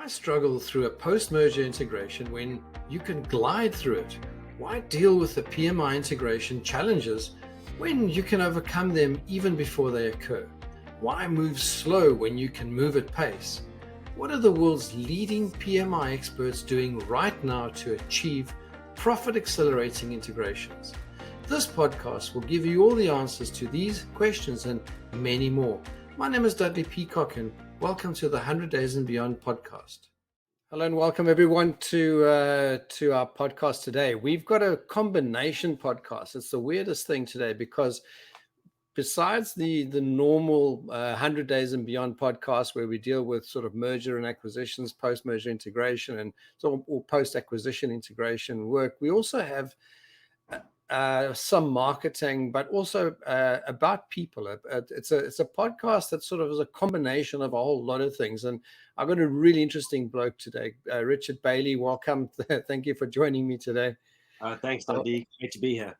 Why struggle through a post-merger integration when you can glide through it? Why deal with the PMI integration challenges when you can overcome them even before they occur? Why move slow when you can move at pace? What are the world's leading PMI experts doing right now to achieve profit-accelerating integrations? This podcast will give you all the answers to these questions and many more. My name is Dudley Peacock, and welcome to the 100 Days and Beyond podcast. Hello and welcome everyone to our podcast today. We've got a combination podcast. It's the weirdest thing today because besides the normal 100 Days and Beyond podcast where we deal with sort of merger and acquisitions, post-merger integration, and or post-acquisition integration work, we also have some marketing, but also about people. It's a podcast that sort of is a combination of a whole lot of things. And I've got a really interesting bloke today, Richard Bailey. Welcome. Thank you for joining me today. Thanks, Dudley. Great to be here.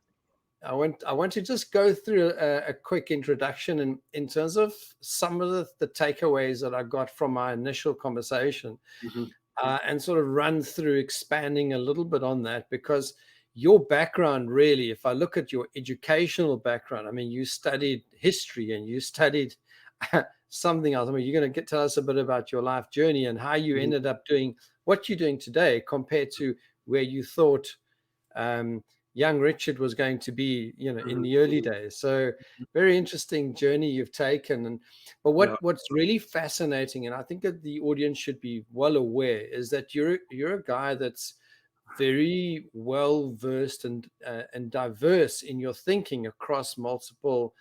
I want to just go through a quick introduction in terms of some of the takeaways that I got from my initial conversation, and sort of run through expanding a little bit on that, because your background really, if I look at your educational background, I mean, you studied history and you studied something else. I mean, you're going to tell us a bit about your life journey and how you ended up doing what you're doing today compared to where you thought young Richard was going to be, in the early days. So very interesting journey you've taken. But what's really fascinating, and I think that the audience should be well aware, is that you're a guy that's very well versed and diverse in your thinking across multiple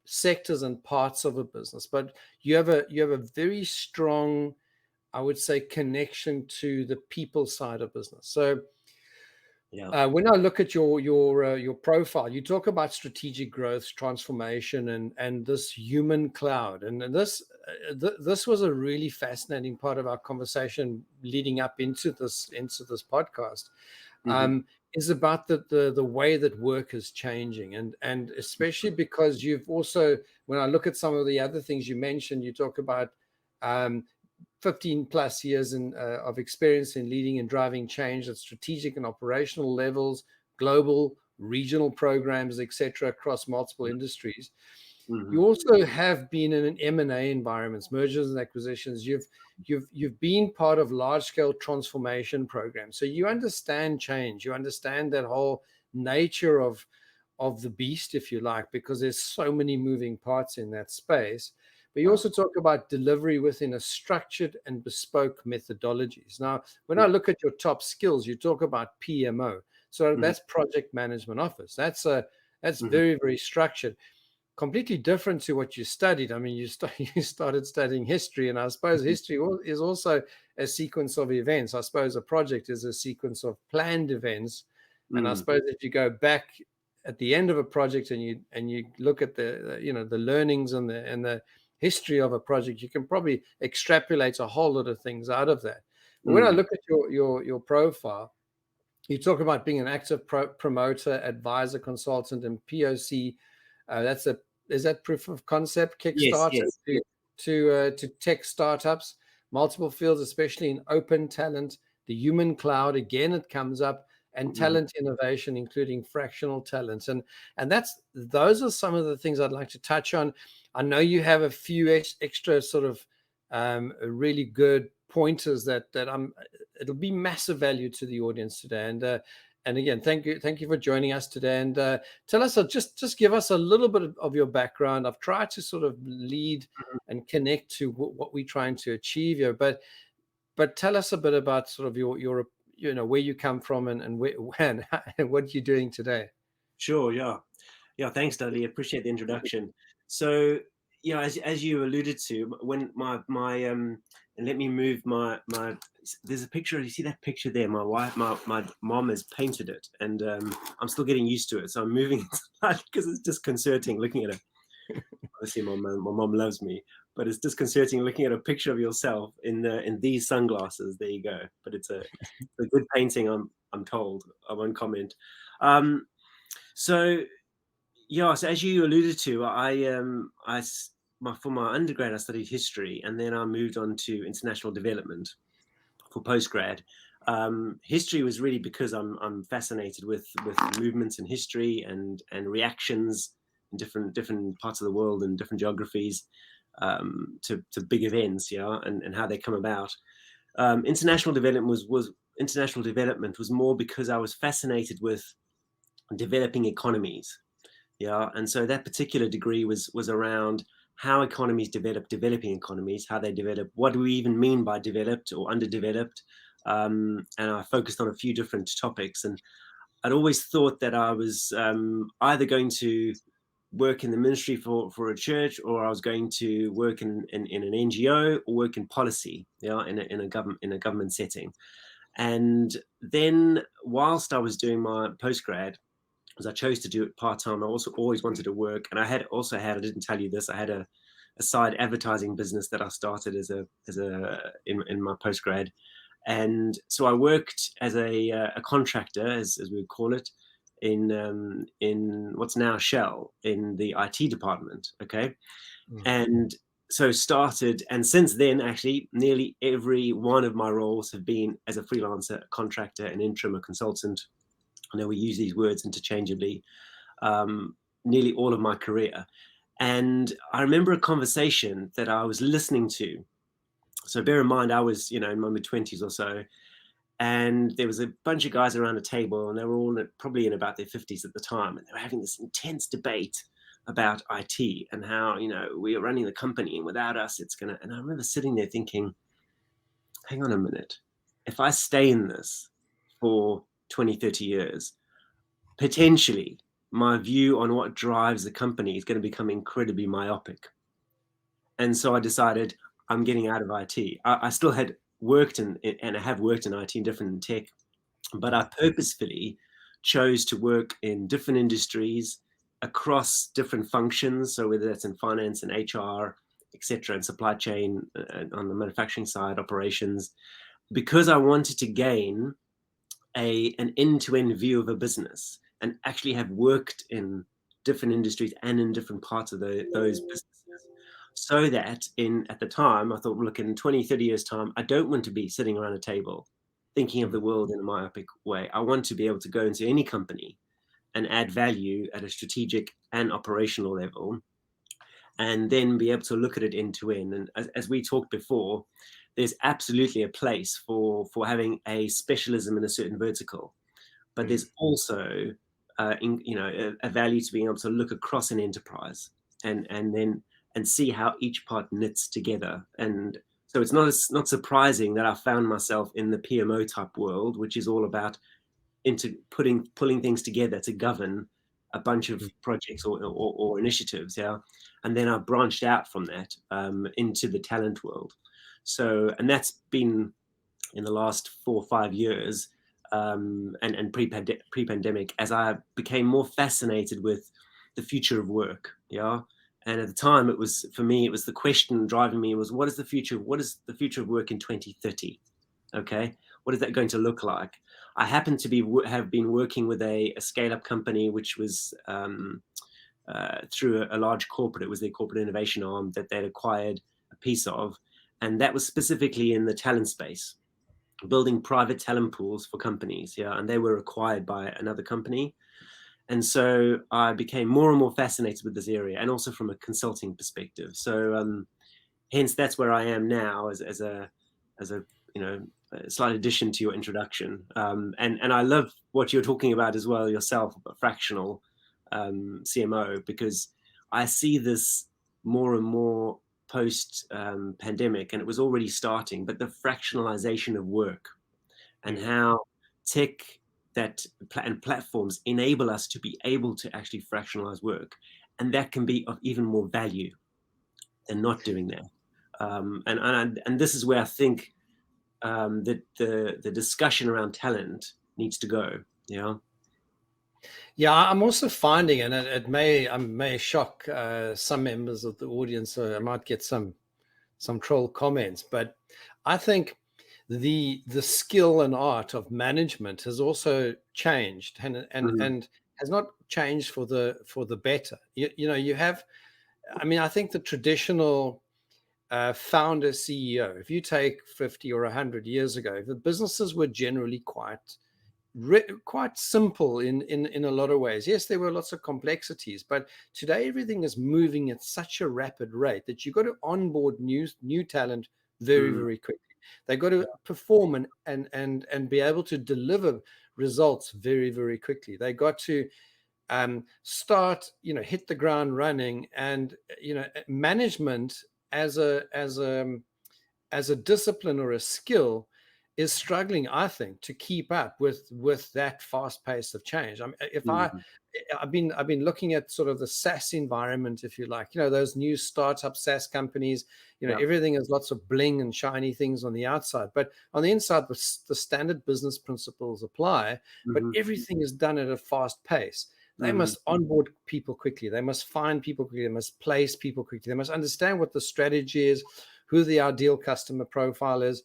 sectors and parts of a business. But you have a very strong, I would say, connection to the people side of business. So when I look at your profile, you talk about strategic growth, transformation, and this human cloud. And this was a really fascinating part of our conversation leading up into this podcast. Is about the way that work is changing, and especially because you've also, when I look at some of the other things you mentioned, you talk about 15 plus years of experience in leading and driving change at strategic and operational levels, global, regional programs, etc., across multiple industries. You also have been in an M&A environments, mergers and acquisitions. You've been part of large-scale transformation programs, so you understand change. You understand that whole nature of the beast, if you like, because there's so many moving parts in that space. But you also talk about delivery within a structured and bespoke methodologies. Now, when I look at your top skills, you talk about PMO. So that's project management office. That's very, very structured. Completely different to what you studied. I mean, you started studying history, and I suppose history is also a sequence of events. I suppose a project is a sequence of planned events. And I suppose if you go back at the end of a project and you look at the learnings and the history of a project, you can probably extrapolate a whole lot of things out of that. But when I look at your profile, you talk about being an active promoter, advisor, consultant, and POC. Is that proof of concept Kickstarter to tech startups, multiple fields, especially in open talent, the human cloud. Again, it comes up, and talent innovation, including fractional talents, and those are some of the things I'd like to touch on. I know you have a few extra sort of really good pointers that it'll be massive value to the audience today. And again, thank you for joining us today. And tell us, just give us a little bit of your background. I've tried to sort of lead and connect to what we're trying to achieve here, but tell us a bit about sort of your where you come from and what you're doing today. Sure, yeah. Thanks, Dudley. Appreciate the introduction. So, as you alluded to, when my and let me move my there's a picture. You see that picture there? My wife, my mom has painted it, and I'm still getting used to it. So I'm moving it because it's disconcerting looking at it. Obviously, my mom loves me, but it's disconcerting looking at a picture of yourself in these sunglasses. There you go. But it's a good painting. I'm told. I won't comment. So as you alluded to, for my undergrad, I studied history, and then I moved on to international development. for postgrad. History was really because I'm fascinated with movements in history and reactions in different parts of the world and different geographies to big events, and how they come about. International development was more because I was fascinated with developing economies, and so that particular degree was around how economies developing economies, how they develop, what do we even mean by developed or underdeveloped, and I focused on a few different topics. And I'd always thought that I was either going to work in the ministry for a church, or I was going to work in an NGO or work in policy, in a government setting. And then whilst I was doing my postgrad, because I chose to do it part-time, I also always wanted to work. And I didn't tell you this, I had a side advertising business that I started in my postgrad. And so I worked as a contractor, as we would call it, in what's now Shell, in the IT department. Okay. And so started, and since then, actually, nearly every one of my roles have been as a freelancer, a contractor, an interim, a consultant. I know we use these words interchangeably, nearly all of my career. And I remember a conversation that I was listening to. So bear in mind, I was, in my mid-20s or so, and there was a bunch of guys around a table, and they were all probably in about their 50s at the time, and they were having this intense debate about IT and how, we are running the company, and without us, it's going to... And I remember sitting there thinking, hang on a minute, if I stay in this for 20, 30 years, potentially my view on what drives the company is going to become incredibly myopic. And so I decided I'm getting out of IT. I still had worked and I have worked in IT and different tech, but I purposefully chose to work in different industries across different functions. So whether that's in finance and HR, etc., and supply chain, on the manufacturing side, operations, because I wanted to gain an end-to-end view of a business and actually have worked in different industries and in different parts of those businesses. So that at the time, I thought, look, in 20, 30 years' time, I don't want to be sitting around a table thinking of the world in a myopic way. I want to be able to go into any company and add value at a strategic and operational level, and then be able to look at it end to end. And as we talked before, there's absolutely a place for having a specialism in a certain vertical, but there's also a value to being able to look across an enterprise and see how each part knits together. And so it's not surprising that I found myself in the PMO type world, which is all about pulling things together to govern a bunch of projects or initiatives. And then I branched out from that into the talent world. So, and that's been in the last 4 or 5 years, and pre-pandemic, as I became more fascinated with the future of work. And at the time, it was the question driving me was, what is the future of work in 2030? Okay, what is that going to look like? I happen to have been working with a scale-up company, which was through a large corporate. It was their corporate innovation arm that they'd acquired a piece of, and that was specifically in the talent space, building private talent pools for companies. And they were acquired by another company. And so I became more and more fascinated with this area, and also from a consulting perspective. So hence that's where I am now as a slight addition to your introduction. And I love what you're talking about as well yourself, fractional CMO, because I see this more and more post pandemic, and it was already starting, but the fractionalization of work and how tech and platforms enable us to be able to actually fractionalize work, and that can be of even more value than not doing that. And this is where I think that the discussion around talent needs to go. Yeah, I'm also finding, and I may shock some members of the audience, so I might get some troll comments, but I think the skill and art of management has also changed, and has not changed for the better. You have, I mean, I think the traditional founder CEO. If you take 50 or 100 years ago, the businesses were generally quite simple in a lot of ways. Yes, there were lots of complexities, but today everything is moving at such a rapid rate that you've got to onboard new talent very, very quickly. They've got to perform and be able to deliver results very, very quickly. They got to start, hit the ground running, and management as a discipline or a skill is struggling, I think, to keep up with that fast pace of change. I've been looking at sort of the SaaS environment, if you like, those new startup SaaS companies, everything has lots of bling and shiny things on the outside, but on the inside, the standard business principles apply, but everything is done at a fast pace. They must onboard people quickly. They must find people quickly. They must place people quickly. They must understand what the strategy is, who the ideal customer profile is.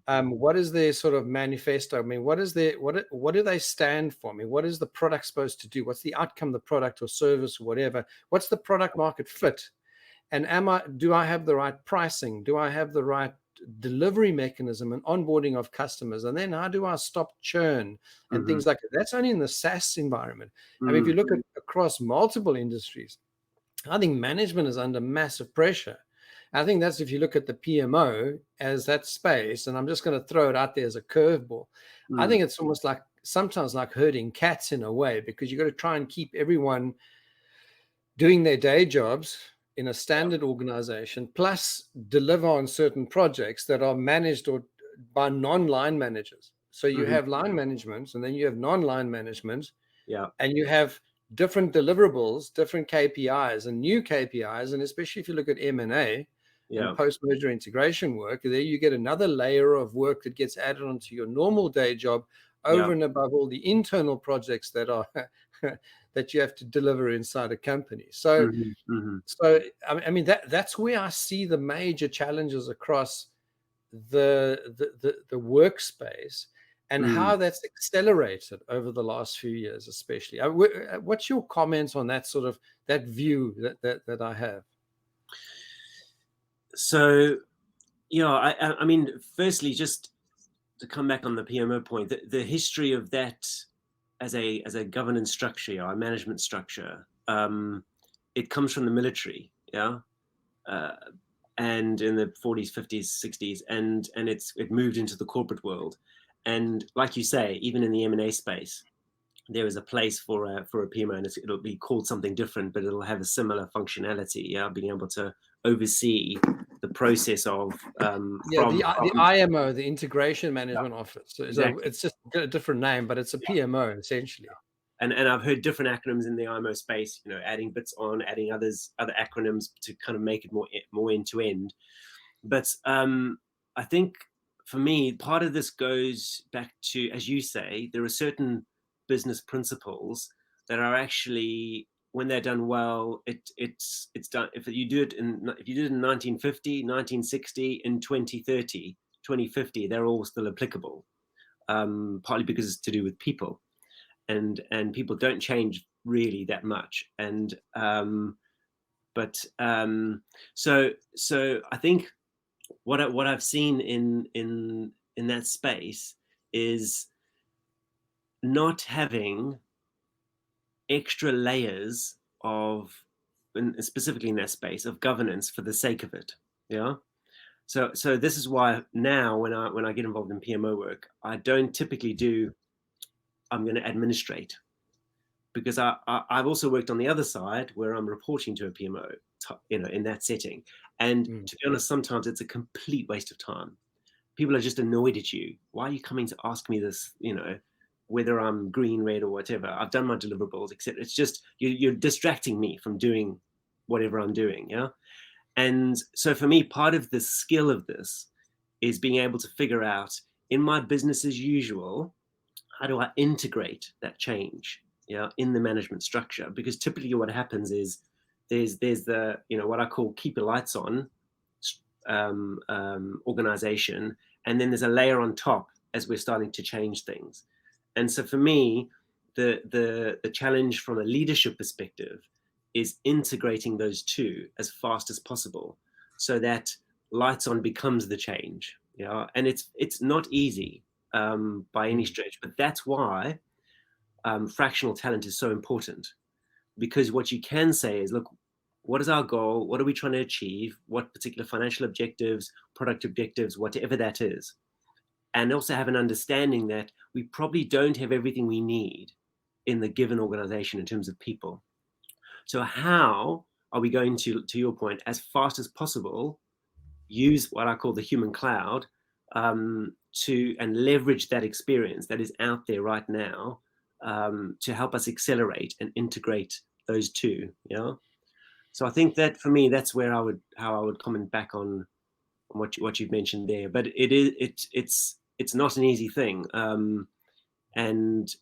What is their sort of manifesto? I mean, what do they stand for? I mean, what is the product supposed to do? What's the outcome of the product or service or whatever? What's the product market fit? And do I have the right pricing? Do I have the right delivery mechanism and onboarding of customers? And then how do I stop churn and things like that? That's only in the SaaS environment. I mean, if you look at across multiple industries, I think management is under massive pressure. I think that's if you look at the PMO as that space, and I'm just going to throw it out there as a curveball. I think it's almost like sometimes like herding cats in a way, because you've got to try and keep everyone doing their day jobs in a standard organization, plus deliver on certain projects that are managed or by non-line managers. So you have line management, and then you have non-line management, and you have different deliverables, different KPIs and new KPIs. And especially if you look at M&A and post-merger integration work, there you get another layer of work that gets added onto your normal day job over and above all the internal projects that are that you have to deliver inside a company. So, so I mean that's where I see the major challenges across the workspace, and how that's accelerated over the last few years, especially. What's your comments on that sort of that view that I have? So, I mean, firstly, just to come back on the PMO point, the history of that as a governance structure, a management structure, it comes from the military, and in the 40s, 50s, 60s, and it moved into the corporate world. And like you say, even in the M&A space, there is a place for a PMO, and it'll be called something different, but it'll have a similar functionality. Being able to oversee the process of the IMO, the Integration Management Office. So exactly. It's just a different name, but it's a PMO essentially. And I've heard different acronyms in the IMO space, adding bits on, adding other acronyms to kind of make it more end to end. But I think for me, part of this goes back to, as you say, there are certain business principles that are actually, when they're done well, it's done. If you did it in 1950, 1960, in 2030, 2050, they're all still applicable. Partly because it's to do with people, and people don't change really that much. And so I think what I've seen in that space is not having extra layers of, and specifically in that space, of governance for the sake of it. So this is why now when I get involved in PMO work, I don't typically do I'm going to administrate, because I've also worked on the other side where I'm reporting to a PMO, in that setting. And to be honest, sometimes it's a complete waste of time. People are just annoyed at you. Why are you coming to ask me this, whether I'm green, red, or whatever? I've done my deliverables, except it's just, you're distracting me from doing whatever I'm doing. And so for me, part of the skill of this is being able to figure out, in my business as usual, how do I integrate that change, in the management structure? Because typically what happens is there's the, what I call keep the lights on organization, and then there's a layer on top as we're starting to change things. And so for me, the challenge from a leadership perspective is integrating those two as fast as possible, so that lights on becomes the change. Yeah, and it's not easy by any stretch, but that's why fractional talent is so important, because what you can say is, look, what is our goal? What are we trying to achieve? What particular financial objectives, product objectives, whatever that is? And also have an understanding that we probably don't have everything we need in the given organization in terms of people. So how are we going to your point, as fast as possible, use what I call the human cloud to and leverage that experience that is out there right now to help us accelerate and integrate those two. You know, so I think that for me, that's where I would comment back on what you've mentioned there. But it's not an easy thing, and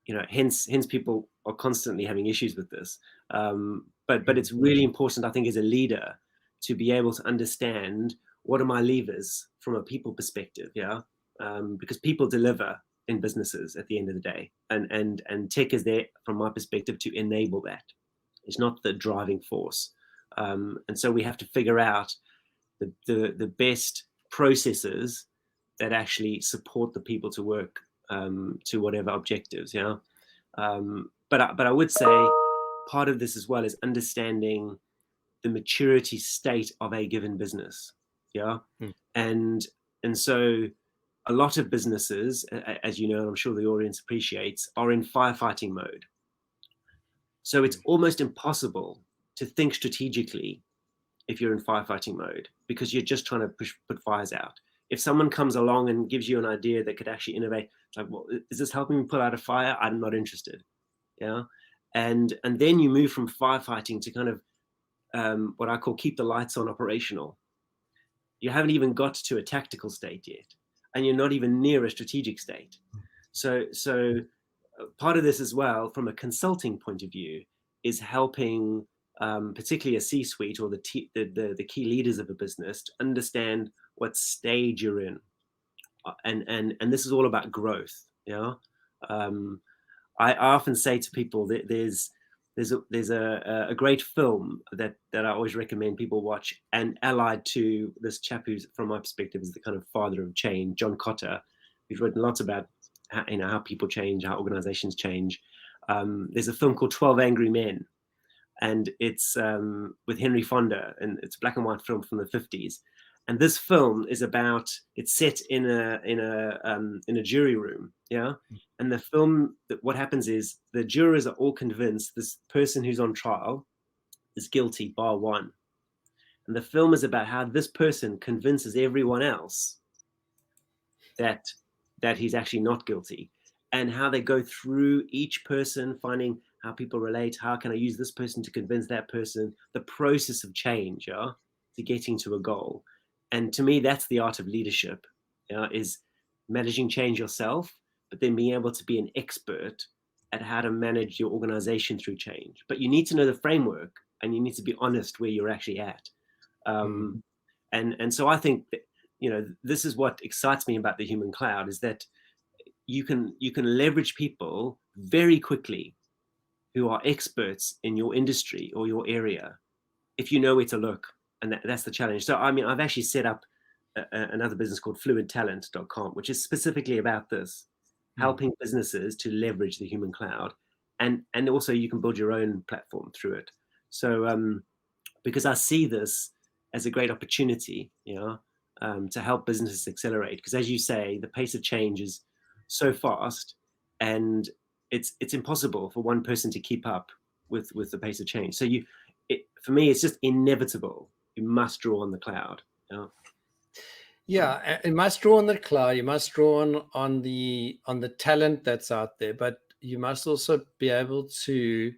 you know, hence people are constantly having issues with this. But it's really important, I think, as a leader, to be able to understand what are my levers from a people perspective. Yeah, because people deliver in businesses at the end of the day, and tech is there from my perspective to enable that. It's not the driving force, and so we have to figure out the best processes that actually support the people to work to whatever objectives. Yeah, but I would say part of this as well is understanding the maturity state of a given business. Yeah, and so a lot of businesses, as you know, I'm sure the audience appreciates, are in firefighting mode. So it's almost impossible to think strategically if you're in firefighting mode, because you're just trying to put fires out. If someone comes along and gives you an idea that could actually innovate, it's like, well, is this helping me put out a fire? I'm not interested. Yeah, and then you move from firefighting to kind of what I call keep the lights on operational. You haven't even got to a tactical state yet, and you're not even near a strategic state. So part of this as well, from a consulting point of view, is helping particularly a C-suite or the key leaders of a business to understand what stage you're in, and this is all about growth. Yeah, I often say to people that there's a great film that I always recommend people watch, and allied to this chap who's, from my perspective, is the kind of father of change, John Cotter, who's written lots about how people change, how organizations change. There's a film called 12 Angry Men, and it's with Henry Fonda, and it's a black and white film from the 50s. And this film is about, it's set in a jury room. Yeah. And the film, what happens is the jurors are all convinced this person who's on trial is guilty, bar one. And the film is about how this person convinces everyone else that he's actually not guilty, and how they go through each person, finding how people relate. How can I use this person to convince that person? The process of change, yeah, to getting to a goal. And to me, that's the art of leadership, is managing change yourself, but then being able to be an expert at how to manage your organization through change. But you need to know the framework, and you need to be honest where you're actually at. And so I think that, this is what excites me about the human cloud, is that you can leverage people very quickly who are experts in your industry or your area, if you know where to look. And that's the challenge. So, I mean, I've actually set up another business called fluidtalent.com, which is specifically about this, helping businesses to leverage the human cloud. And also you can build your own platform through it. So, because I see this as a great opportunity, to help businesses accelerate. Because as you say, the pace of change is so fast, and it's impossible for one person to keep up with the pace of change. So for me, it's just inevitable. You must draw on the cloud. Yeah, it must draw on the cloud. You must draw on the talent that's out there, but you must also be able to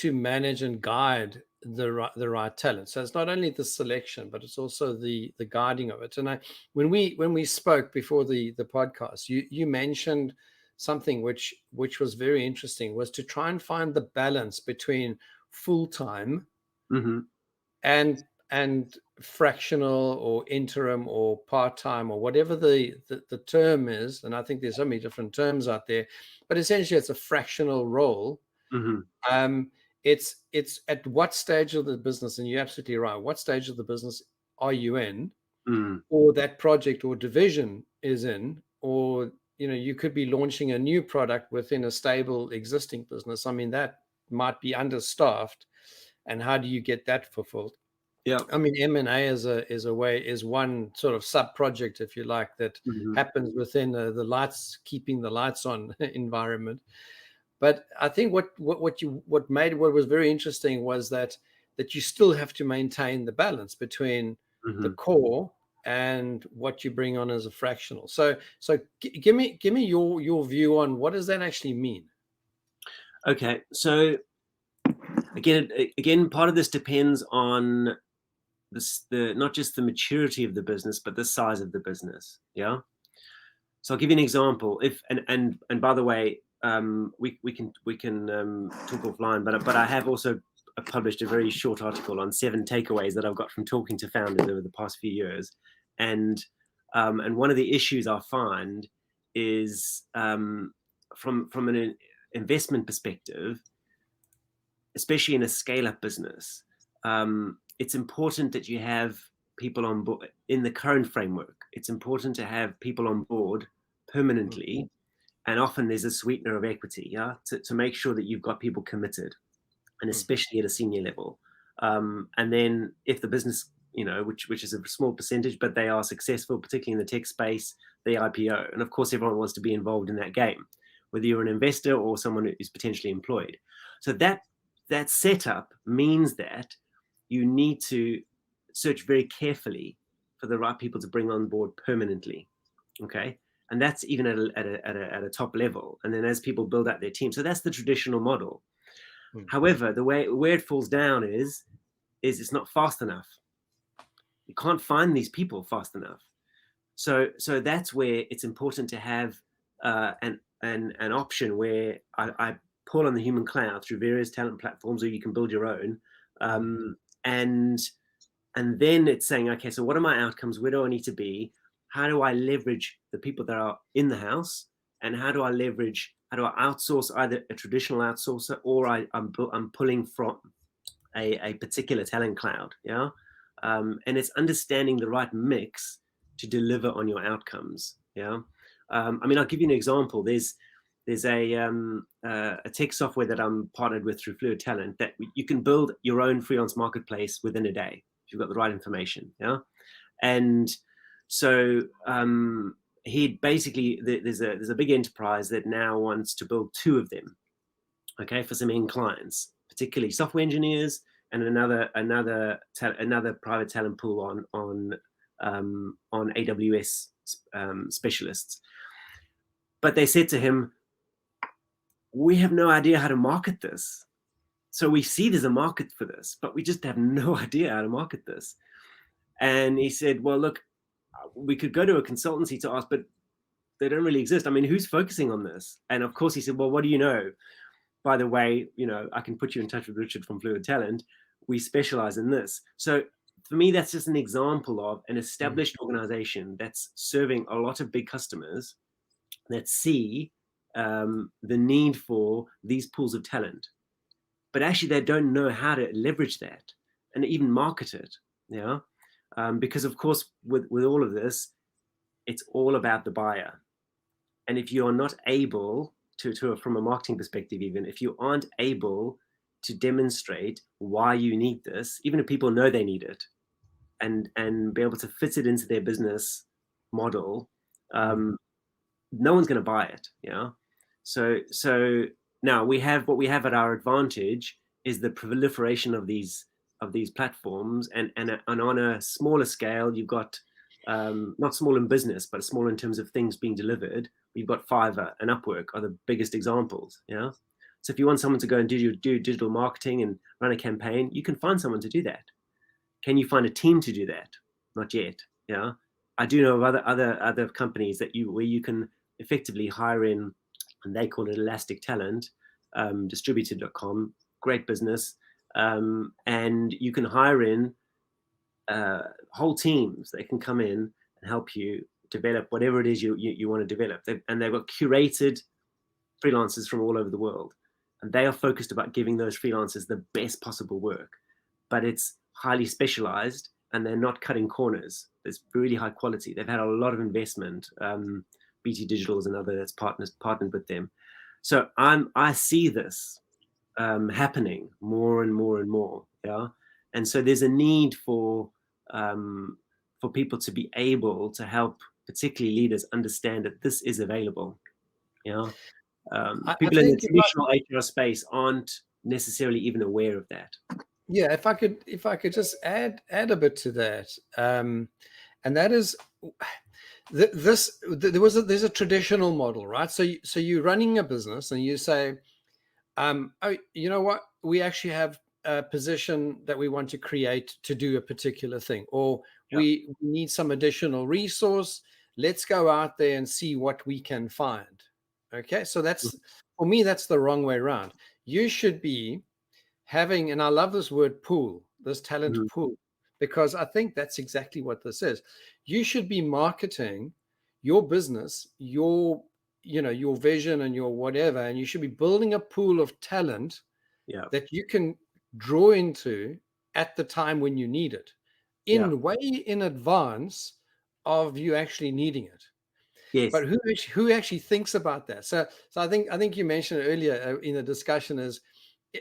manage and guide the right talent. So it's not only the selection, but it's also the guiding of it. And when we spoke before the podcast, you mentioned something which was very interesting, was to try and find the balance between full-time and fractional or interim or part-time or whatever the term is. And I think there's so many different terms out there, but essentially it's a fractional role. It's at what stage of the business, and you're absolutely right, what stage of the business are you in? or that project or division is in, or you could be launching a new product within a stable existing business. I mean, that might be understaffed, and how do you get that fulfilled? Yeah. I mean, M&A is one sort of sub project, if you like, that happens within the keeping the lights on environment. But I think what was very interesting was that you still have to maintain the balance between the core and what you bring on as a fractional. So give me your view on what does that actually mean? Okay, so again, part of this depends on the not just the maturity of the business, but the size of the business. Yeah. So I'll give you an example. If and by the way, we can talk offline, but I have also published a very short article on 7 takeaways that I've got from talking to founders over the past few years, and one of the issues I find is from an investment perspective, especially in a scale-up business, it's important that you have people on board in the current framework. It's important to have people on board permanently, and often there's a sweetener of equity, yeah, to make sure that you've got people committed, and especially at a senior level. And then if the business, which is a small percentage, but they are successful, particularly in the tech space, they IPO, and of course everyone wants to be involved in that game, whether you're an investor or someone who is potentially employed. So that setup means that you need to search very carefully for the right people to bring on board permanently. Okay. And that's even at a top level. And then as people build out their team, so that's the traditional model. However, where it falls down is it's not fast enough. You can't find these people fast enough. So that's where it's important to have an option where I pull on the human cloud through various talent platforms, or you can build your own. And then it's saying, okay, so what are my outcomes? Where do I need to be? How do I leverage the people that are in the house? And how do I outsource either a traditional outsourcer, or I'm pulling from a particular talent cloud? Yeah. And it's understanding the right mix to deliver on your outcomes. Yeah. I mean, I'll give you an example. There's a tech software that I'm partnered with through Fluid Talent that you can build your own freelance marketplace within a day if you've got the right information. Yeah. And so he basically, there's a big enterprise that now wants to build 2 of them, okay, for some end clients, particularly software engineers, and another private talent pool on AWS specialists. But they said to him, we have no idea how to market this. So we see there's a market for this, but we just have no idea how to market this. And he said, well, look, we could go to a consultancy to ask, but they don't really exist. I mean, who's focusing on this? And of course he said, well, what do you know? By the way, I can put you in touch with Richard from Fluid Talent. We specialize in this. So for me, that's just an example of an established organization that's serving a lot of big customers that see the need for these pools of talent, but actually they don't know how to leverage that and even market it. Yeah. Because of course, with all of this, it's all about the buyer. And if you are not able to from a marketing perspective, even if you aren't able to demonstrate why you need this, even if people know they need it, and be able to fit it into their business model, no one's going to buy it. Yeah. So now what we have at our advantage is the proliferation of these platforms, and on a smaller scale, you've got not small in business, but small in terms of things being delivered. We've got Fiverr and Upwork are the biggest examples. Yeah. So if you want someone to go and do digital marketing and run a campaign, you can find someone to do that. Can you find a team to do that? Not yet. Yeah. I do know of other companies where you can effectively hire in, and they call it elastic talent, distributed.com, great business. And you can hire in whole teams. They can come in and help you develop whatever it is you want to develop. And they've got curated freelancers from all over the world. And they are focused about giving those freelancers the best possible work. But it's highly specialized, and they're not cutting corners. It's really high quality. They've had a lot of investment. BT Digital is another that's partnered with them. So I see this happening more and more and more. Yeah. And so there's a need for people to be able to help, particularly leaders, understand that this is available. Yeah. I People in the think traditional HR space aren't necessarily even aware of that. yeah, if I could just add a bit to that, and that is there's a traditional model, right? So you're running a business and you say, oh, you know what, we actually have a position that we want to create to do a particular thing, or Yeah. we need some additional resource. Let's go out there and see what we can find. Okay, so that's, for me, that's the wrong way around. You should be having, and I love this word pool, this talent pool, because I think that's exactly what this is. You should be marketing your business, your vision and your whatever, and you should be building a pool of talent that you can draw into at the time when you need it, way in advance of you actually needing it. Yes. But who actually thinks about that? So I think you mentioned earlier in the discussion is,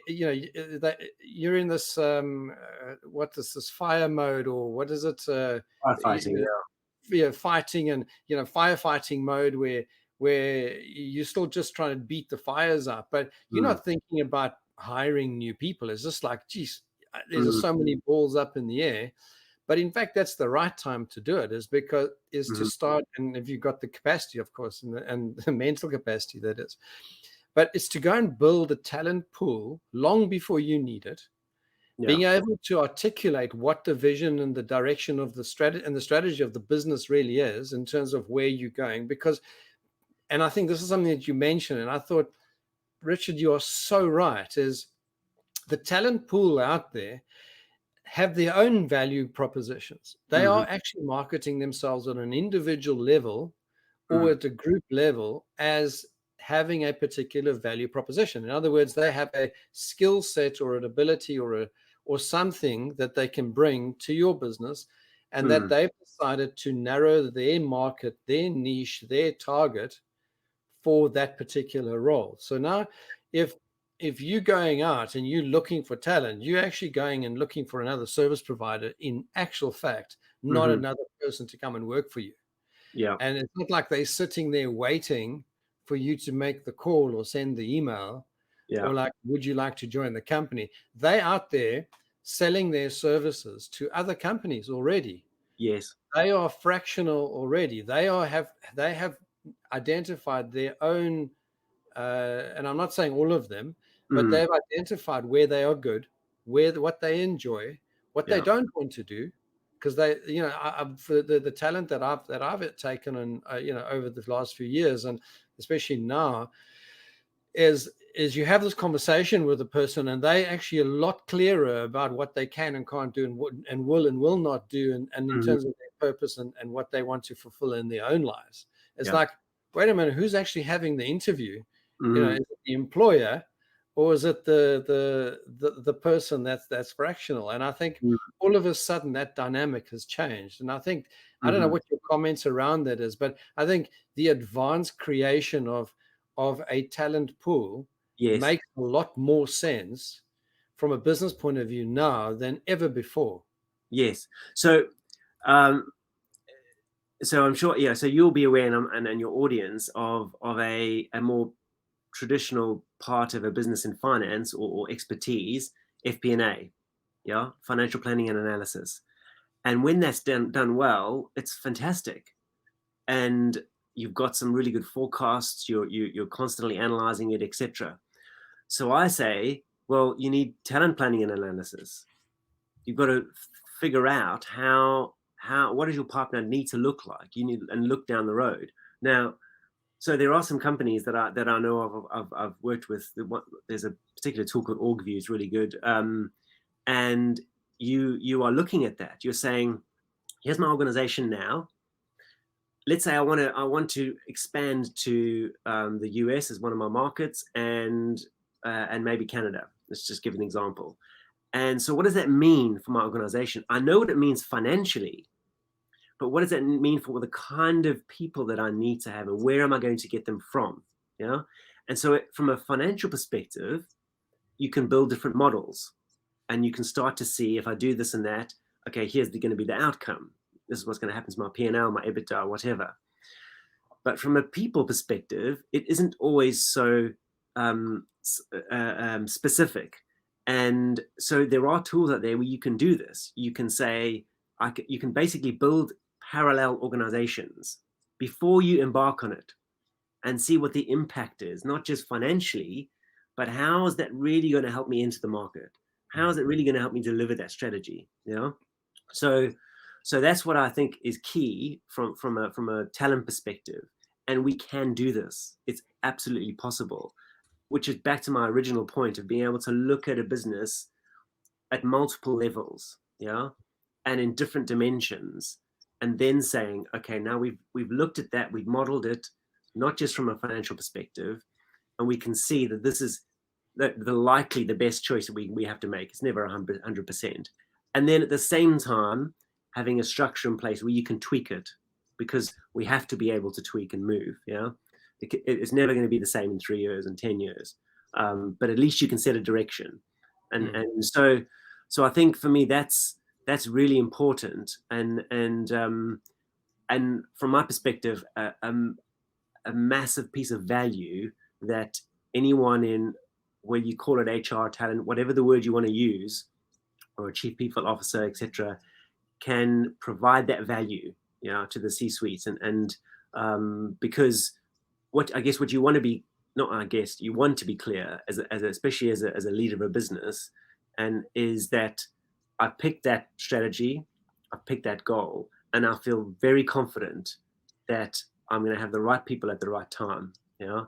that you're in this what is this, fire mode, or what is it, Firefighting, fighting and firefighting mode, where you're still just trying to beat the fires up, but you're not thinking about hiring new people. It's just like, geez, there's just so many balls up in the air. But in fact, that's the right time to do it, is to start, and if you've got the capacity, of course, and the mental capacity, that is. But it's to go and build a talent pool long before you need it, being able to articulate what the vision and the direction of the strategy and the strategy of the business really is in terms of where you're going. Because, and I think this is something that you mentioned, and I thought, Richard, you are so right, is the talent pool out there have their own value propositions. They are actually marketing themselves on an individual level or at a group level as having a particular value proposition. In other words, they have a skill set or an ability or something that they can bring to your business, and that they've decided to narrow their market, their niche, their target for that particular role. So now, if you're going out and you're looking for talent, you're actually going and looking for another service provider in actual fact, not another person to come and work for you. Yeah. And it's not like they're sitting there waiting for you to make the call or send the email, or like, would you like to join the company? They're out there selling their services to other companies already. Yes. They are fractional already. They have identified their own, and I'm not saying all of them, but they've identified where they are good, what they enjoy, what they don't want to do. Because they, the talent that I've taken on, over the last few years, and especially now, is you have this conversation with a person, and they actually a lot clearer about what they can and can't do, and will and will not do, and in terms of their purpose and what they want to fulfill in their own lives. It's like, wait a minute, who's actually having the interview? Is it the employer, or is it the person that's fractional? And I think all of a sudden that dynamic has changed. And I think, I don't know what your comments around that is, but I think the advanced creation of a talent pool makes a lot more sense from a business point of view now than ever before. Yes. So I'm sure, so you'll be aware, and your audience, of a more traditional part of a business in finance or expertise, FP&A, financial planning and analysis. And when that's done well, it's fantastic. And you've got some really good forecasts, you're constantly analyzing it, etc. So I say, well, you need talent planning and analysis. You've got to figure out what does your partner need to look like? You need, and look down the road. Now, so there are some companies that I know of, I've worked with. There's a particular tool called OrgView, it's really good. And you are looking at that. You're saying, here's my organization now. Let's say I want to expand to the US as one of my markets, and maybe Canada. Let's just give an example. And so what does that mean for my organization? I know what it means financially, but what does that mean for the kind of people that I need to have, and where am I going to get them from? Yeah. And so from a financial perspective, you can build different models, and you can start to see, if I do this and that, okay, here's going to be the outcome. This is what's going to happen to my P&L, my EBITDA, whatever. But from a people perspective, it isn't always so specific. And so there are tools out there where you can do this. You can say, you can basically build parallel organizations before you embark on it, and see what the impact is, not just financially, but how is that really going to help me into the market? How is it really going to help me deliver that strategy? You know, so that's what I think is key from a talent perspective. And we can do this. It's absolutely possible, which is back to my original point of being able to look at a business at multiple levels, yeah, and in different dimensions, and then saying, okay, now we've looked at that, we've modeled it, not just from a financial perspective, and we can see that this is the best choice that we have to make. It's never 100%. And then at the same time, having a structure in place where you can tweak it, because we have to be able to tweak and move. Yeah, it's never going to be the same in 3 years and 10 years, but at least you can set a direction. And so I think for me that's really important. And from my perspective, a massive piece of value that anyone in, where you call it HR, talent, whatever the word you want to use, or a chief people officer, etc., can provide that value, you know, to the C-suites. And because what you want to be, you want to be clear especially as a leader of a business, and is that I picked that strategy, I picked that goal, and I feel very confident that I'm going to have the right people at the right time, you know.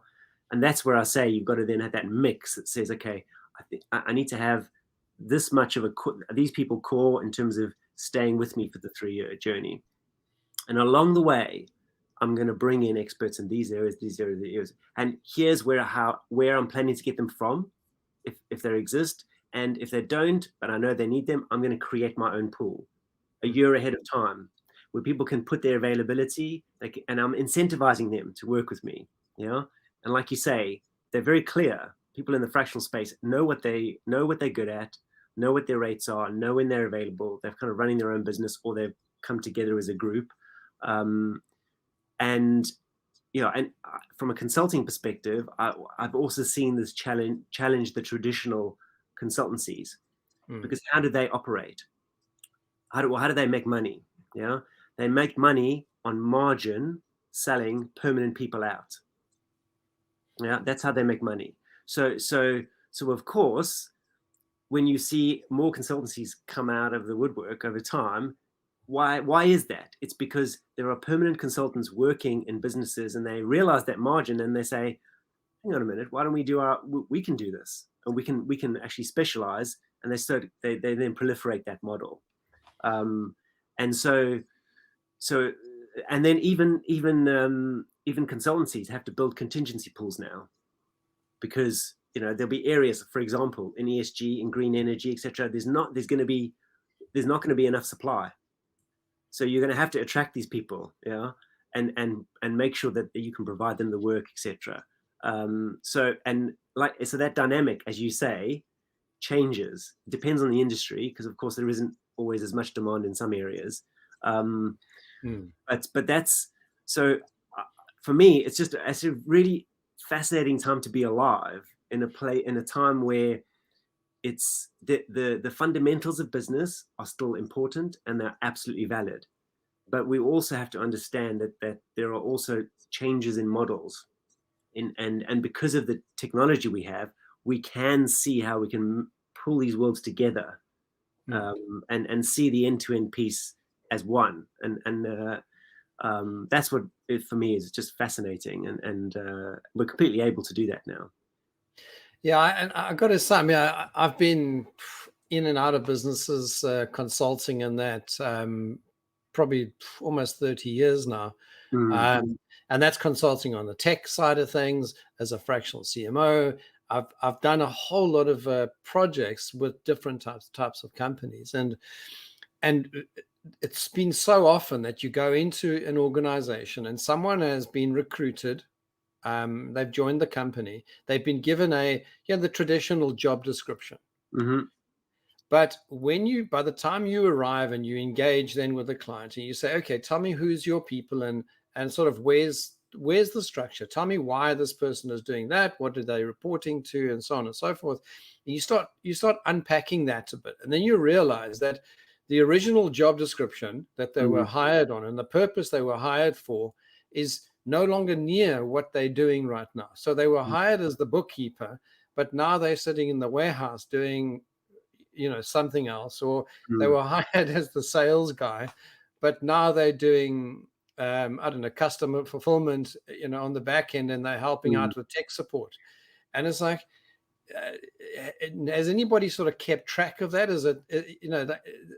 And that's where I say you've got to then have that mix that says, okay, I need to have this much of these people core in terms of staying with me for the 3-year journey. And along the way, I'm going to bring in experts in these areas. And here's where I'm planning to get them from, if they exist. And if they don't, but I know they need them, I'm going to create my own pool a year ahead of time, where people can put their availability, and I'm incentivizing them to work with me, you know. And like you say, they're very clear. People in the fractional space know what they're good at, know what their rates are, know when they're available. They're kind of running their own business, or they've come together as a group. And you know, and from a consulting perspective, I've also seen this challenge the traditional consultancies, because how do they operate? How do they make money? Yeah, they make money on margin, selling permanent people out. Yeah, that's how they make money. So of course, when you see more consultancies come out of the woodwork over time, why is that? It's because there are permanent consultants working in businesses, and they realize that margin, and they say, hang on a minute, why don't we can do this, and we can actually specialize. And they then proliferate that model. And so and then even consultancies have to build contingency pools now, because, you know, there'll be areas, for example, in ESG, in green energy, etc. There's not going to be enough supply. So you're going to have to attract these people, yeah, and make sure that you can provide them the work, etc. So that dynamic, as you say, changes. It depends on the industry, because of course there isn't always as much demand in some areas. But that's, so for me, it's a really fascinating time to be alive in a time where it's the fundamentals of business are still important, and they're absolutely valid. But we also have to understand that there are also changes in models, and because of the technology we have, we can see how we can pull these worlds together, and see the end-to-end piece as one. And that's what it, for me, is just fascinating, and we're completely able to do that now. Yeah, and I got to say, I mean, I've been in and out of businesses, consulting, and that probably almost 30 years now. And that's consulting on the tech side of things as a fractional CMO. I've done a whole lot of projects with different types of companies, and it's been so often that you go into an organization and someone has been recruited. They've joined the company. They've been given the traditional job description. Mm-hmm. But by the time you arrive and you engage then with the client and you say, okay, tell me who's your people and sort of where's the structure? Tell me why this person is doing that. What are they reporting to, and so on and so forth. And you start unpacking that a bit, and then you realize that the original job description that they were hired on and the purpose they were hired for is no longer near what they're doing right now. So they were hired as the bookkeeper, but now they're sitting in the warehouse doing something else, or they were hired as the sales guy, but now they're doing I don't know, customer fulfillment on the back end, and they're helping out with tech support. And it's like, has anybody sort of kept track of that? Is it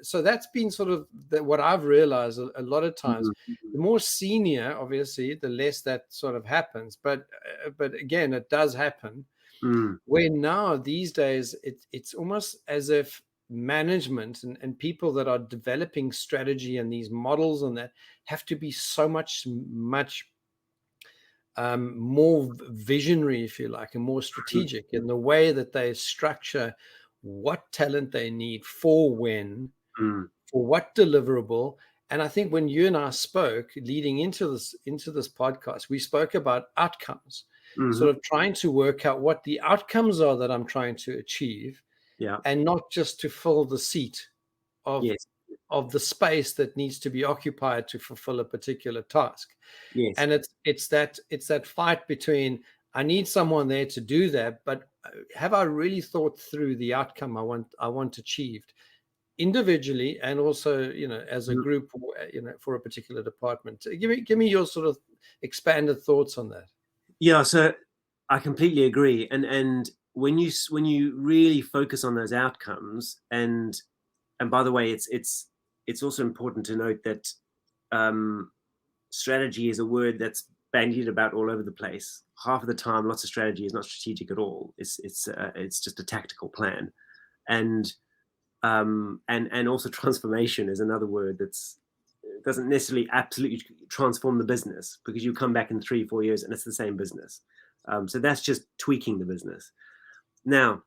so that's been sort of what I've realized a lot of times. The more senior, obviously, the less that sort of happens, but again, it does happen. Where now these days it's almost as if management and people that are developing strategy and these models and that have to be so much more visionary, if you like, and more strategic in the way that they structure what talent they need for when, for what deliverable. And I think when you and I spoke leading into this podcast, we spoke about outcomes, sort of trying to work out what the outcomes are that I'm trying to achieve, and not just to fill the seat of the space that needs to be occupied to fulfill a particular task. And it's that fight between, I need someone there to do that, but have I really thought through the outcome I want achieved individually and also as a group, for a particular department? Give me your sort of expanded thoughts on that. Yeah, so I completely agree. And when you really focus on those outcomes, and by the way, it's also important to note that strategy is a word that's bandied about all over the place. Half of the time, lots of strategy is not strategic at all. It's just a tactical plan, and also transformation is another word that's doesn't necessarily absolutely transform the business, because you come back in 3-4 years and it's the same business. So that's just tweaking the business. Now,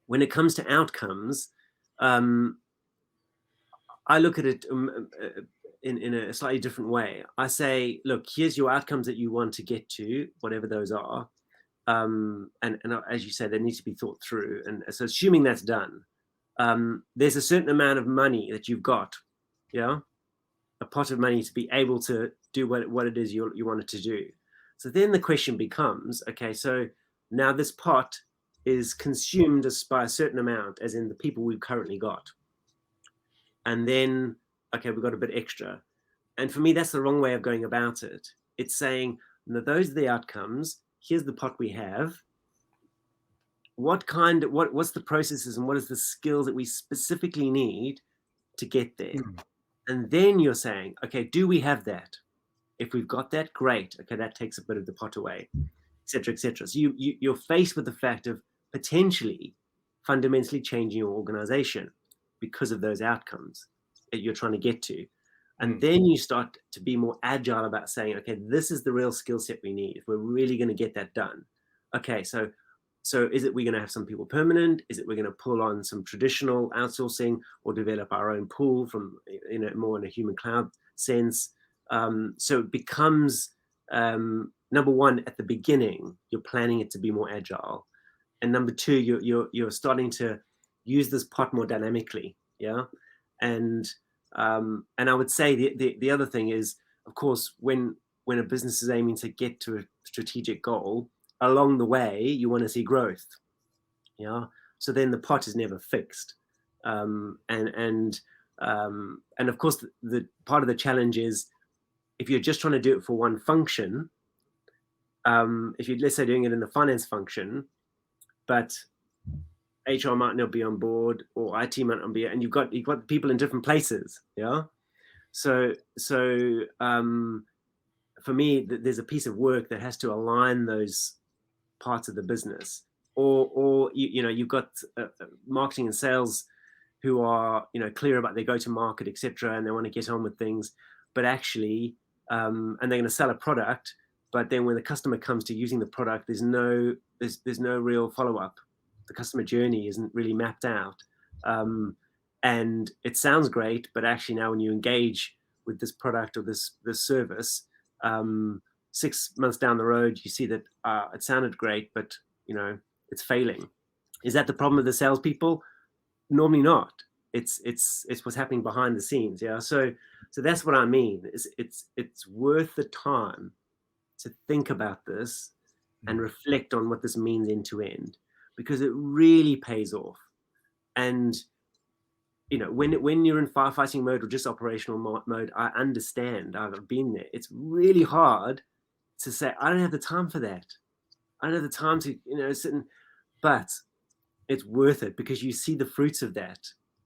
when it comes to outcomes, I look at it in a slightly different way. I say, look, here's your outcomes that you want to get to, whatever those are. And as you said, they need to be thought through. And so assuming that's done, there's a certain amount of money that you've got, a pot of money to be able to do what it is you want it to do. So then the question becomes, okay, so now this pot is consumed by a certain amount, as in the people we've currently got. And then, okay, we've got a bit extra. And for me, that's the wrong way of going about it. It's saying, no, those are the outcomes. Here's the pot we have. What's the processes and what is the skills that we specifically need to get there? And then you're saying, okay, do we have that? If we've got that, great. Okay, that takes a bit of the pot away, et cetera, et cetera. So you're faced with the fact of potentially fundamentally changing your organization because of those outcomes that you're trying to get to. And then you start to be more agile about saying, okay, this is the real skill set we need if we're really going to get that done. Okay, so is it we're going to have some people permanent? Is it we're going to pull on some traditional outsourcing or develop our own pool from more in a human cloud sense? So it becomes number one, at the beginning, you're planning it to be more agile, and number two, you're starting to use this pot more dynamically, and I would say the other thing is, of course, when a business is aiming to get to a strategic goal, along the way you want to see growth, so then the pot is never fixed, and of course the part of the challenge is, if you're just trying to do it for one function, if you're, let's say, doing it in the finance function, but HR might not be on board or IT might not be, and you've got people in different places, So for me, there's a piece of work that has to align those parts of the business, or you've got marketing and sales who are, clear about their go-to-market, etc., and they want to get on with things, but actually, and they're going to sell a product, but then when the customer comes to using the product, there's no real follow-up. The customer journey isn't really mapped out, and it sounds great, but actually now when you engage with this product or this service, 6 months down the road, you see that it sounded great, but it's failing. Is that the problem with the salespeople? Normally not. It's what's happening behind the scenes. Yeah. So that's what I mean. It's worth the time to think about this and reflect on what this means end to end, because it really pays off. And when you're in firefighting mode or just operational mode, I understand. I've been there. It's really hard to say, I don't have the time for that. I don't have the time to sit and, but it's worth it because you see the fruits of that,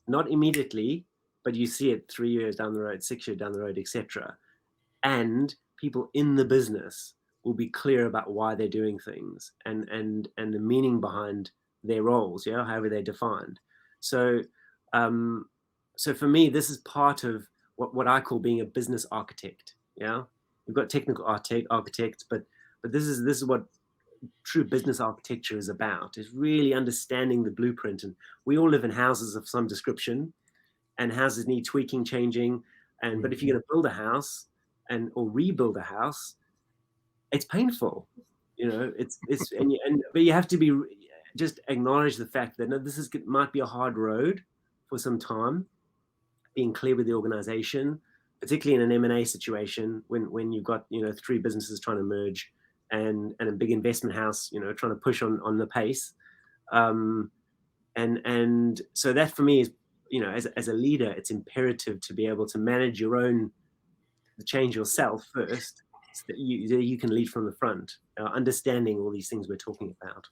not immediately, but you see it 3 years down the road, 6 years down the road, etc. And people in the business will be clear about why they're doing things and the meaning behind their roles, however they're defined. So for me, this is part of what I call being a business architect. Yeah, we've got technical architects, but this is what true business architecture is about, is really understanding the blueprint. And we all live in houses of some description, and houses need tweaking, changing. But if you're going to build a house or rebuild a house, it's painful, but you have to be just acknowledge the fact that this might be a hard road for some time. Being clear with the organization, particularly in an M&A situation, when you've got 3 businesses trying to merge, and a big investment house, trying to push on the pace. And so that for me is, as a leader, it's imperative to be able to manage the change yourself first, so that you can lead from the front, understanding all these things we're talking about.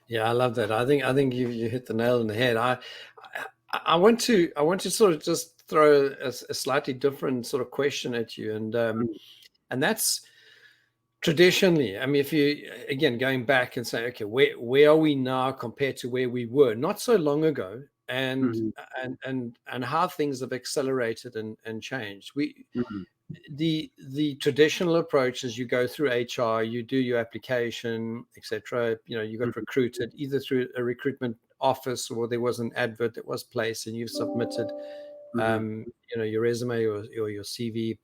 Yeah, I love that. I think you hit the nail on the head. I want to sort of just throw a slightly different sort of question at you, and that's, traditionally, I mean, if you, again, going back and saying, okay, where are we now compared to where we were not so long ago, and how things have accelerated and changed. The traditional approach is you go through HR, you do your application, etc. You got recruited either through a recruitment office, or there was an advert that was placed and you submitted your resume or your CV.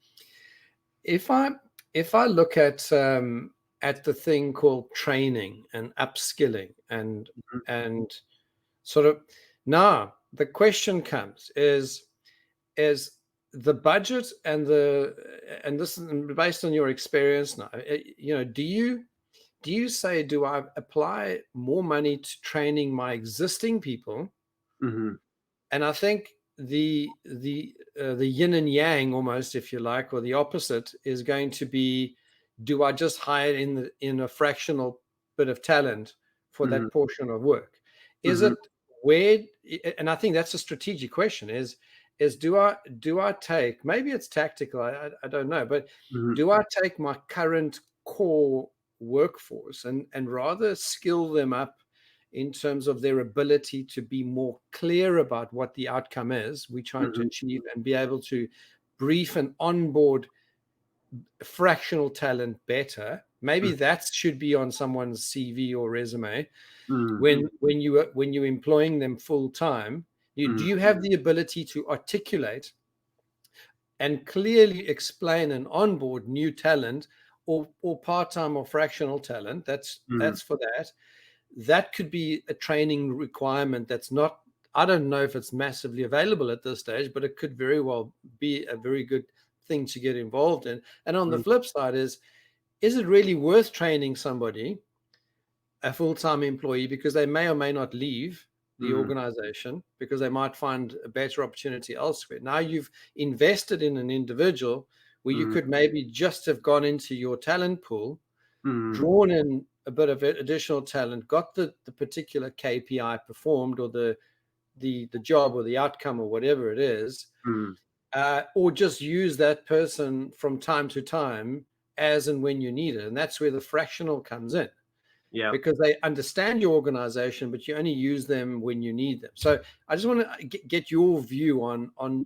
If I look at the thing called training and upskilling and sort of, now the question comes is the budget and this is based on your experience now, do you say, do I apply more money to training my existing people? And I think the yin and yang, almost, if you like, or the opposite is going to be, do I just hire in a fractional bit of talent for that portion of work? Is it where, and I think that's a strategic question, is do I take, maybe it's tactical, I don't know, but do I take my current core workforce and rather skill them up in terms of their ability to be more clear about what the outcome is we're trying to achieve, and be able to brief and onboard fractional talent better? Maybe that should be on someone's CV or resume. When you're employing them full time, do you have the ability to articulate and clearly explain and onboard new talent, or part-time or fractional talent? That's for that. That could be a training requirement that's not, I don't know if it's massively available at this stage, but it could very well be a very good thing to get involved in. And on the flip side is it really worth training somebody, a full-time employee, because they may or may not leave the organization because they might find a better opportunity elsewhere? Now you've invested in an individual where you could maybe just have gone into your talent pool, drawn in a bit of additional talent, got the particular KPI performed, or the job or the outcome or whatever it is, or just use that person from time to time as and when you need it. And that's where the fractional comes in. Yeah. because they understand your organization, but you only use them when you need them. So I just want to get your view on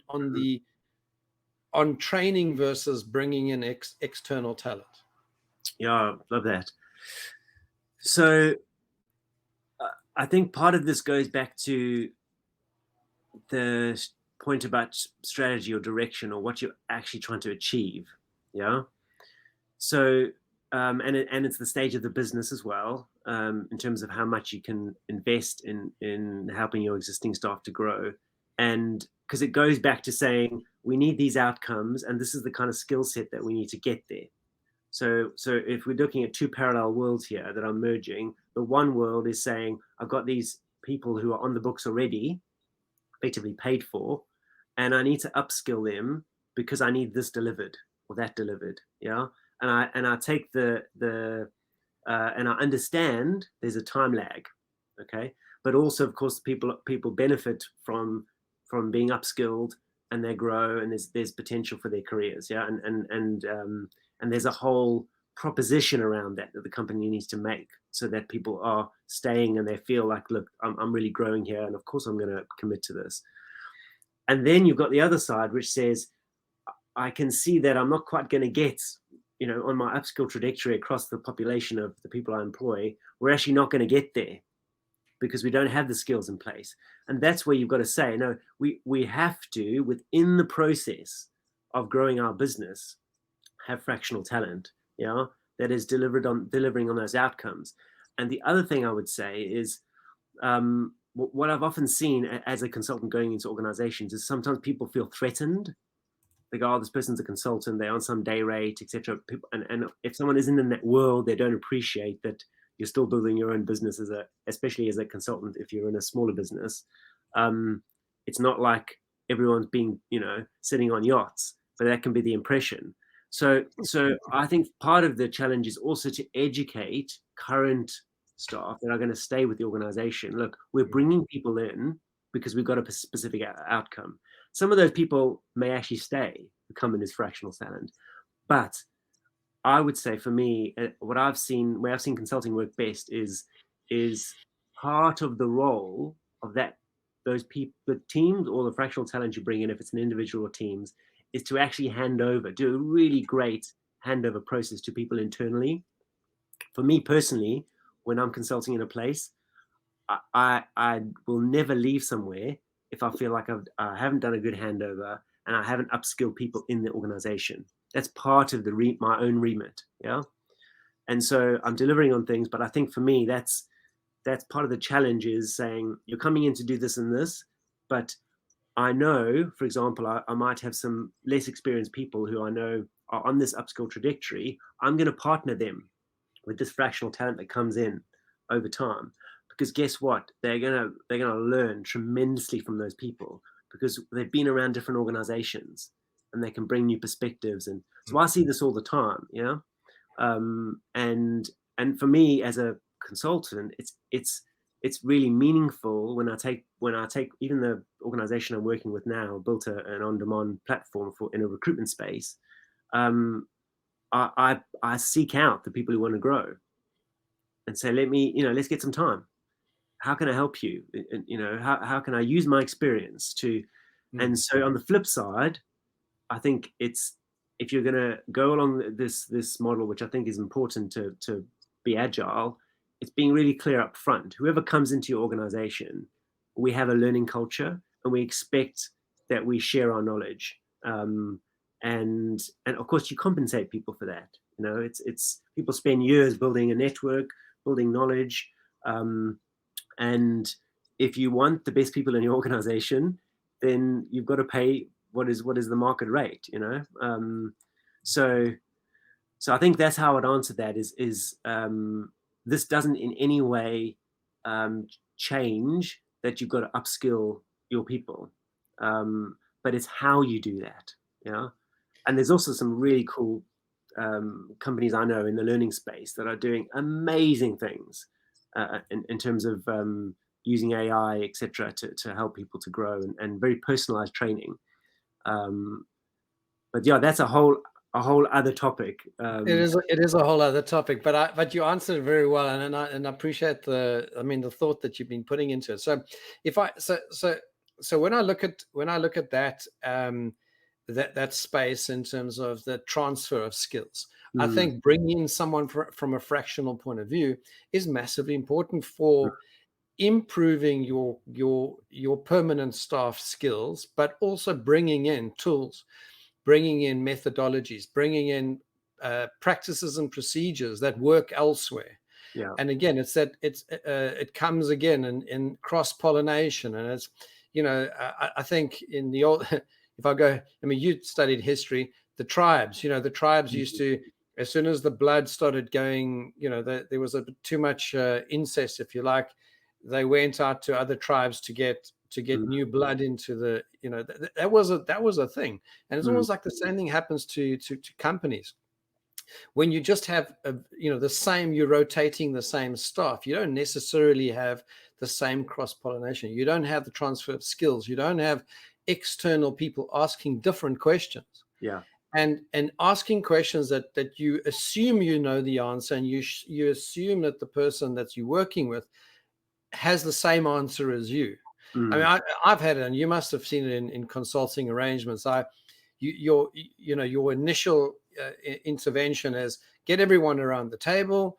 training versus bringing in external talent. Yeah, love that. So I think part of this goes back to the point about strategy or direction, or what you're actually trying to achieve. Yeah. So and it's the stage of the business as well, in terms of how much you can invest in helping your existing staff to grow. And because it goes back to saying we need these outcomes, and this is the kind of skill set that we need to get there. So if we're looking at two parallel worlds here that are merging, the one world is saying I've got these people who are on the books already, effectively paid for, and I need to upskill them because I need this delivered or that delivered. Yeah. And I take and I understand there's a time lag. Okay. But also, of course, people benefit from being upskilled, and they grow, and there's potential for their careers. Yeah. And there's a whole proposition around that the company needs to make, so that people are staying and they feel like, look, I'm really growing here, and of course I'm going to commit to this. And then you've got the other side, which says, I can see that I'm not quite going to get, on my upskill trajectory across the population of the people I employ, we're actually not going to get there because we don't have the skills in place. And that's where you've got to say, no, we have to, within the process of growing our business, have fractional talent, that is delivering on those outcomes. And the other thing I would say is, what I've often seen as a consultant going into organizations is sometimes people feel threatened. They go, oh, this person's a consultant, they're on some day rate, etc. And if someone isn't in that world, they don't appreciate that you're still building your own business especially as a consultant. If you're in a smaller business, it's not like everyone's being, sitting on yachts, but that can be the impression. So I think part of the challenge is also to educate current staff that are going to stay with the organization. Look, we're bringing people in because we've got a specific outcome. Some of those people may actually stay, come in as fractional talent. But I would say, for me, where I've seen consulting work best is part of the role of those people, the teams or the fractional talent you bring in, if it's an individual or teams, is to actually do a really great handover process to people internally. For me personally, when I'm consulting in a place, I will never leave somewhere if I feel like I haven't done a good handover and I haven't upskilled people in the organization. That's part of my own remit. Yeah. And so I'm delivering on things, but I think for me, that's part of the challenge, is saying you're coming in to do this and this, but I know, for example, I might have some less experienced people who I know are on this upskill trajectory. I'm going to partner them with this fractional talent that comes in over time, because guess what? They're gonna learn tremendously from those people, because they've been around different organizations and they can bring new perspectives. And so I see this all the time, and for me as a consultant, it's really meaningful when I take even the organization I'm working with now built an on-demand platform in a recruitment space. I seek out the people who want to grow and say, let's get some time. How can I help you? And, how can I use my experience to? And so on the flip side, I think if you're going to go along this model, which I think is important to be agile, it's being really clear up front. Whoever comes into your organization, we have a learning culture, and we expect that we share our knowledge. And of course, you compensate people for that. It's people spend years building a network, building knowledge, and if you want the best people in your organization, then you've got to pay what is the market rate. So I think that's how I'd answer that. Is this doesn't in any way change that you've got to upskill your people, but it's how you do that. And there's also some really cool companies I know in the learning space that are doing amazing things in terms of using AI, etc., to help people to grow, and very personalized training. But yeah, that's a whole a whole other topic. It is a whole other topic, but you answered it very well, and I appreciate the thought that you've been putting into it. So when I look at that that space in terms of the transfer of skills, I think bringing in someone from a fractional point of view is massively important for improving your permanent staff skills, but also bringing in tools, bringing in methodologies, bringing in practices and procedures that work elsewhere. Yeah. And again, it comes again in cross pollination, and it's I think in the old you studied history, the tribes used to, as soon as the blood started going, there was a bit too much incest, if you like, they went out to other tribes to get new blood into the that was a thing. And it's almost like the same thing happens to companies. When you just have you're rotating the same staff, you don't necessarily have the same cross pollination, you don't have the transfer of skills, you don't have external people asking different questions, and asking questions that you assume the answer, and you assume that the person that you're working with has the same answer as you. I mean, I've had it, and you must have seen it in consulting arrangements. Your initial intervention is get everyone around the table.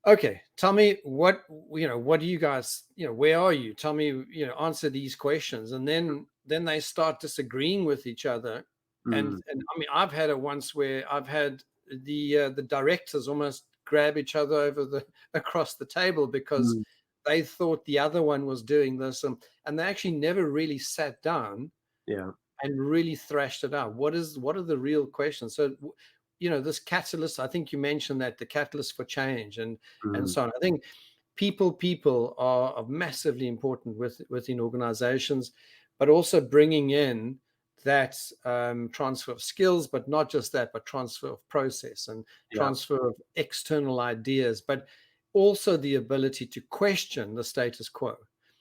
Okay, tell me what do you guys, where are you? Tell me, answer these questions, and then they start disagreeing with each other. And I mean, I've had it once where I've had the directors almost grab each other across the table because they thought the other one was doing this, and they actually never really sat down and really thrashed it out. What are the real questions? So, this catalyst, I think you mentioned that, the catalyst for change and so on. I think people are massively important within organizations, but also bringing in that transfer of skills, but not just that, but transfer of process and transfer of external ideas, but also the ability to question the status quo.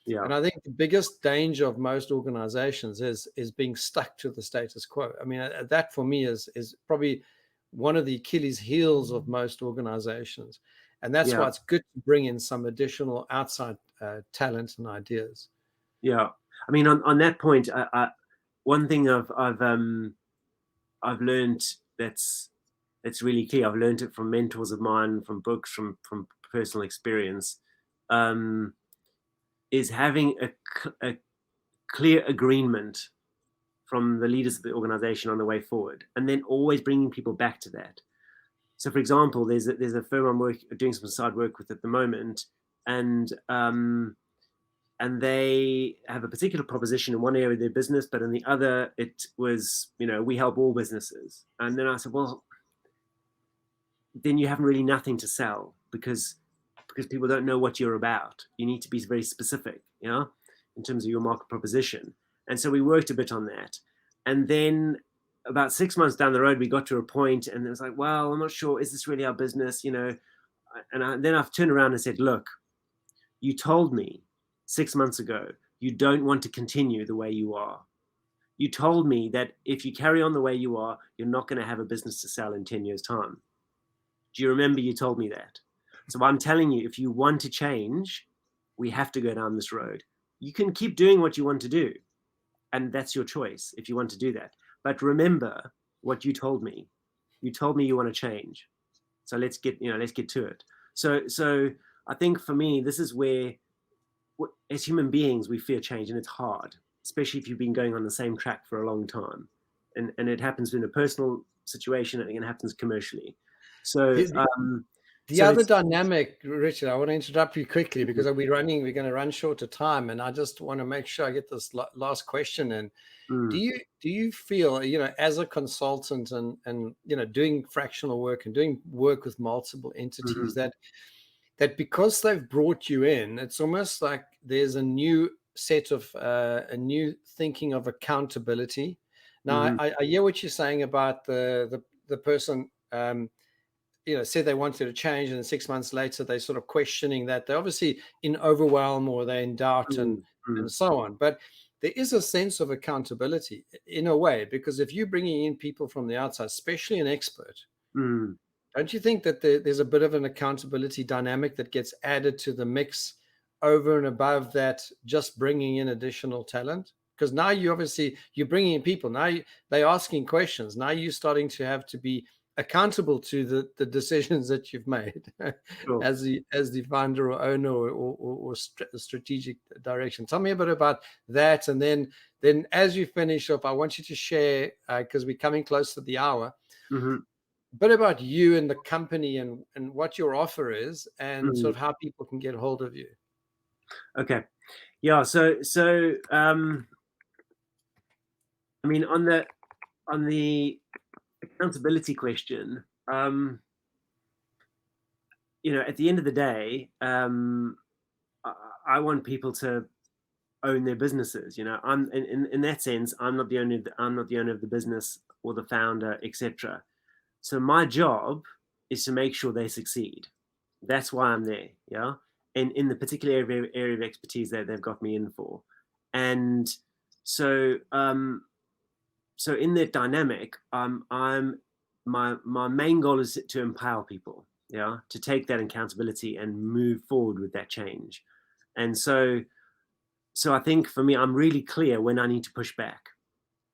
And I think the biggest danger of most organizations is being stuck to the status quo. I mean, that for me is probably one of the Achilles heels of most organizations. And that's why it's good to bring in some additional outside talent and ideas. Yeah. I mean, on that point, one thing I've learned that's really key. I've learned it from mentors of mine, from books, from personal experience, is having a clear agreement from the leaders of the organization on the way forward, and then always bringing people back to that. So, for example, there's a firm I'm doing some side work with at the moment, and they have a particular proposition in one area of their business, but in the other, it was, we help all businesses. And then I said, well, then you have really nothing to sell because people don't know what you're about. You need to be very specific, in terms of your market proposition. And so we worked a bit on that. And then about 6 months down the road, we got to a point and it was like, well, I'm not sure, is this really our business? And then I've turned around and said, look, you told me 6 months ago, you don't want to continue the way you are. You told me that if you carry on the way you are, you're not going to have a business to sell in 10 years' time. Do you remember you told me that? So I'm telling you, if you want to change, we have to go down this road. You can keep doing what you want to do, and that's your choice if you want to do that. But remember what you told me. You told me you want to change. So let's get to it. So I think for me, this is where, as human beings, we fear change, and it's hard, especially if you've been going on the same track for a long time. And it happens in a personal situation, and it happens commercially. So the other dynamic, Richard, I want to interrupt you quickly because we're going to run short of time, and I just want to make sure I get this last question in. Do you feel, as a consultant and doing fractional work and doing work with multiple entities, that because they've brought you in, it's almost like there's a new set of a new thinking of accountability? Now, I hear what you're saying about the person said they wanted to change, and 6 months later they're sort of questioning that. They're obviously in overwhelm or they're in doubt and so on. But there is a sense of accountability in a way, because if you're bringing in people from the outside, especially an expert, don't you think that there's a bit of an accountability dynamic that gets added to the mix over and above that, just bringing in additional talent? Because now you're bringing in people. Now they're asking questions. Now you're starting to have to be accountable to the decisions that you've made Sure. as the founder or owner or strategic direction. Tell me a bit about that, and then as you finish up, I want you to share, because we're coming close to the hour, a bit about you and the company and what your offer is, and sort of how people can get hold of you. Okay. Yeah. So I mean, on the accountability question, at the end of the day, I want people to own their businesses. I'm in that sense, I'm not the owner of the business or the founder, etc. So my job is to make sure they succeed. That's why I'm there. Yeah. And in the particular area of expertise that they've got me in for. And so so in that dynamic, my main goal is to empower people, to take that accountability and move forward with that change. And so I think for me, I'm really clear when I need to push back,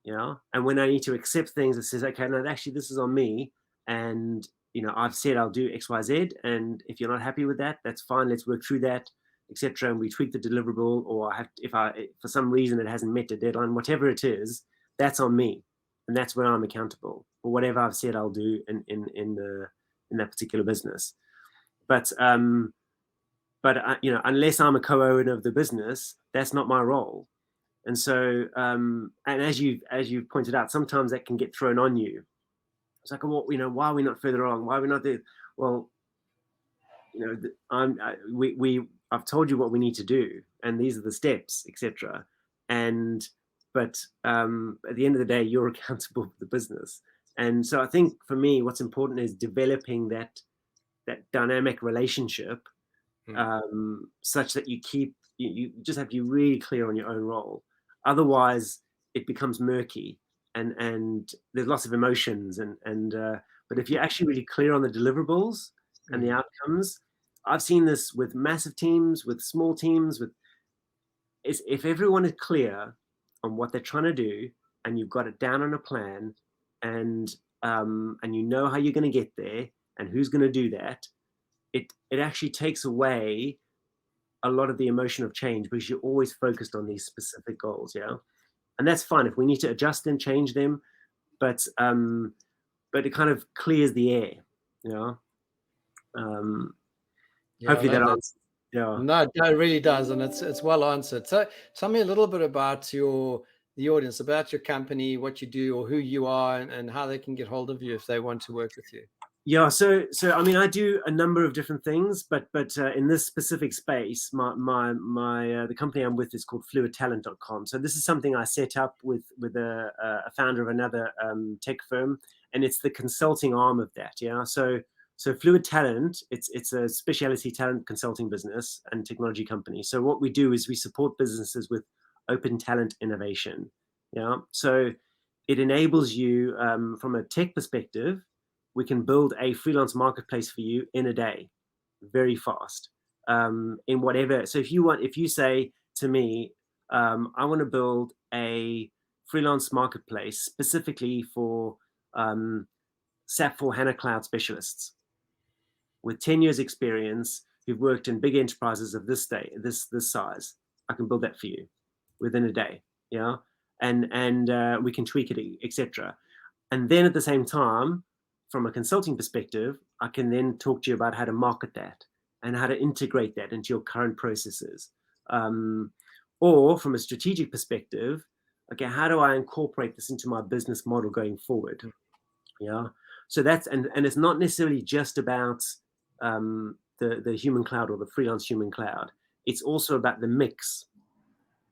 and when I need to accept things that says, okay, no, actually this is on me, and I've said I'll do X, Y, Z, and if you're not happy with that, that's fine. Let's work through that, etc. And we tweak the deliverable, or if for some reason it hasn't met the deadline, whatever it is, that's on me, and that's where I'm accountable for whatever I've said I'll do in that particular business. But unless I'm a co-owner of the business, that's not my role. And so, and as you pointed out, sometimes that can get thrown on you. It's like, well, why are we not further along? Why are we not there? Well, I've told you what we need to do, and these are the steps, etc. But at the end of the day, you're accountable for the business. And so I think for me, what's important is developing that dynamic relationship, such that you just have to be really clear on your own role. Otherwise, it becomes murky, and there's lots of emotions. But if you're actually really clear on the deliverables and the outcomes, I've seen this with massive teams, with small teams, if everyone is clear on what they're trying to do, and you've got it down on a plan, and you know how you're going to get there and who's going to do that, it actually takes away a lot of the emotion of change, because you're always focused on these specific goals. And that's fine if we need to adjust them, change them, but it kind of clears the air. Hopefully that answers. No, it really does, and it's well answered. So tell me a little bit about the audience, about your company, what you do, or who you are, and how they can get hold of you if they want to work with you. Yeah, so I mean, I do a number of different things, but in this specific space, the company I'm with is called fluidtalent.com. So this is something I set up with a founder of another tech firm, and it's the consulting arm of that. Yeah, so Fluid Talent, it's a specialty talent consulting business and technology company. So what we do is we support businesses with open talent innovation. Yeah, so it enables you from a tech perspective. We can build a freelance marketplace for you in a day, very fast, in whatever. So if you say to me, I want to build a freelance marketplace specifically for SAP for HANA Cloud specialists with 10 years experience who've worked in big enterprises of this size, I can build that for you within a day. Yeah. And we can tweak it, etc. And then at the same time, from a consulting perspective, I can then talk to you about how to market that and how to integrate that into your current processes. Or from a strategic perspective, okay, how do I incorporate this into my business model going forward? Yeah. So that's, and it's not necessarily just about the human cloud or the freelance human cloud. It's also about the mix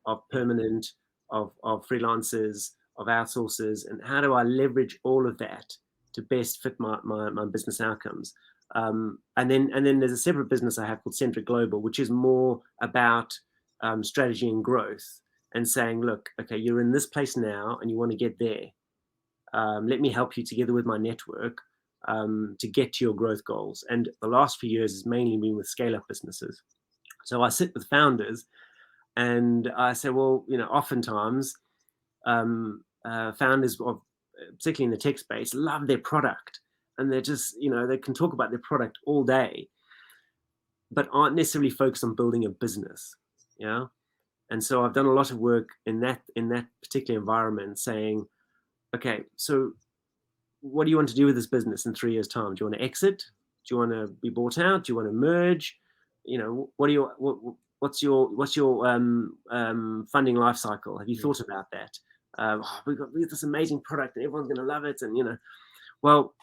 of permanent, of freelancers, of outsourcers, and how do I leverage all of that to best fit my business outcomes. And then there's a separate business I have called Centric Global, which is more about strategy and growth. and saying, look, okay, you're in this place now and you want to get there. Let me help you together with my network to get to your growth goals. And the last few years has mainly been with scale-up businesses. So I sit with founders and I say, well, oftentimes founders, particularly in the tech space, love their product. And they're just, they can talk about their product all day, but aren't necessarily focused on building a business. Yeah. And so I've done a lot of work in that particular environment, saying, okay, so what do you want to do with this business in 3 years' time? Do you want to exit? Do you want to be bought out? Do you want to merge? What's your funding life cycle? Have you thought about that? We've got this amazing product and everyone's going to love it. And, well,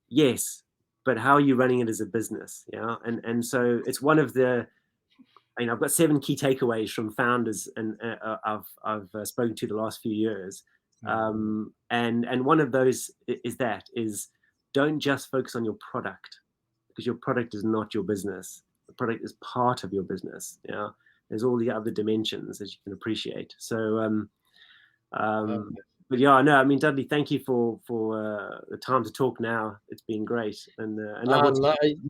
yes, but how are you running it as a business? Yeah. And so it's one of the, I've got 7 key takeaways from founders and I've spoken to the last few years. And one of those is don't just focus on your product, because your product is not your business. The product is part of your business. Yeah. There's all the other dimensions, as you can appreciate. So, but yeah, no, I mean, Dudley, thank you for the time to talk now. It's been great. And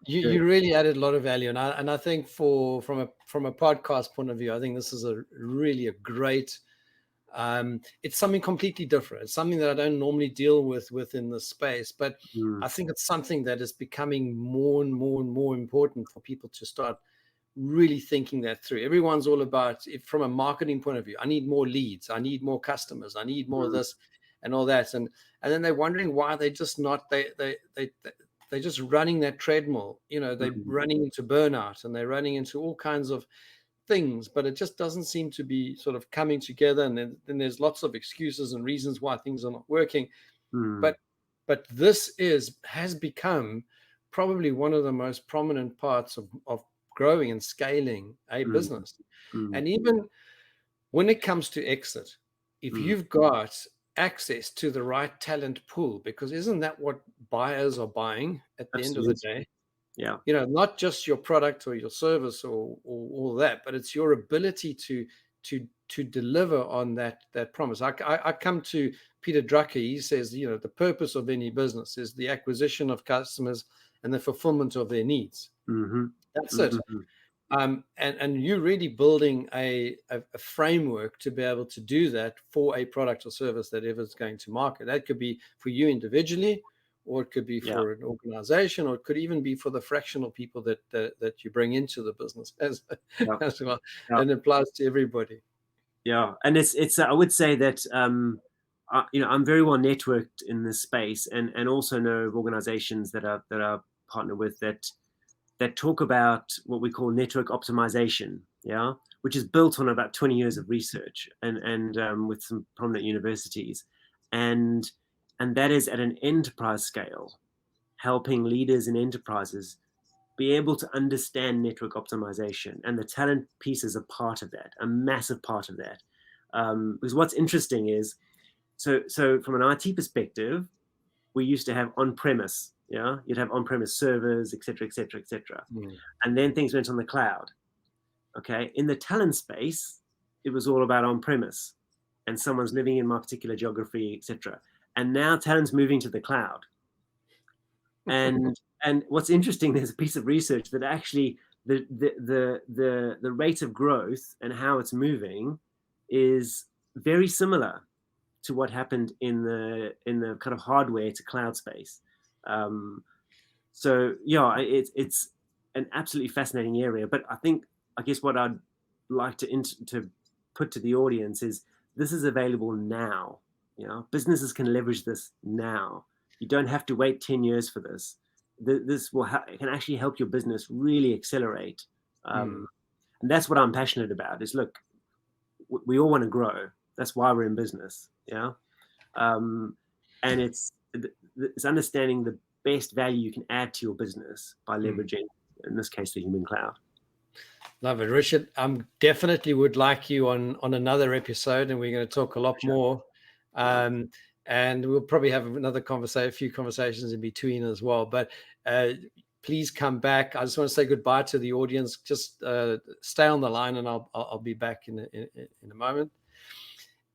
you really added a lot of value. And I think from a podcast point of view, I think this is really a great, it's something completely different. It's something that I don't normally deal with within the space, but I think it's something that is becoming more and more and more important for people to start really thinking that through. Everyone's all about, from a marketing point of view, I need more leads, I need more customers, I need more of this and all that, and then they're wondering why they're just not they're just running that treadmill. They're running into burnout and they're running into all kinds of things, but it just doesn't seem to be sort of coming together. And then there's lots of excuses and reasons why things are not working. But this has become probably one of the most prominent parts of growing and scaling a business. And even when it comes to exit, if you've got access to the right talent pool, because isn't that what buyers are buying at the end of the day? Yeah. Not just your product or your service or all that, but it's your ability to deliver on that promise. I come to Peter Drucker. He says, the purpose of any business is the acquisition of customers and the fulfillment of their needs. That's it. And you're really building a framework to be able to do that for a product or service that ever's going to market. That could be for you individually, or it could be for an organization, or it could even be for the fractional people that you bring into the business as well. And it applies to everybody. Yeah, and it's I would say that I'm very well networked in this space, and also know of organizations that are partnered with that talk about what we call network optimization, which is built on about 20 years of research and with some prominent universities, and that is at an enterprise scale, helping leaders in enterprises be able to understand network optimization, and the talent piece is a part of that, a massive part of that. Because what's interesting is, so from an IT perspective, we used to have on-premise, you'd have on-premise servers, et cetera, et cetera, et cetera. And then things went on the cloud. Okay. In the talent space, it was all about on-premise and someone's living in my particular geography, et cetera. And now talent's moving to the cloud. And what's interesting, there's a piece of research that actually the rate of growth and how it's moving is very similar to what happened in the kind of hardware to cloud space. So yeah, it's an absolutely fascinating area. But I guess what I'd like to put to the audience is, this is available now. Businesses can leverage this now. You don't have to wait 10 years for this. This can actually help your business really accelerate. And that's what I'm passionate about, is, look, we all want to grow. That's why we're in business. And it's understanding the best value you can add to your business by leveraging, in this case, the human cloud. Love it, Richard. Definitely would like you on another episode, and we're going to talk a lot more. And we'll probably have a few conversations in between as well. But please come back. I just want to say goodbye to the audience. Just stay on the line, and I'll be back in a moment.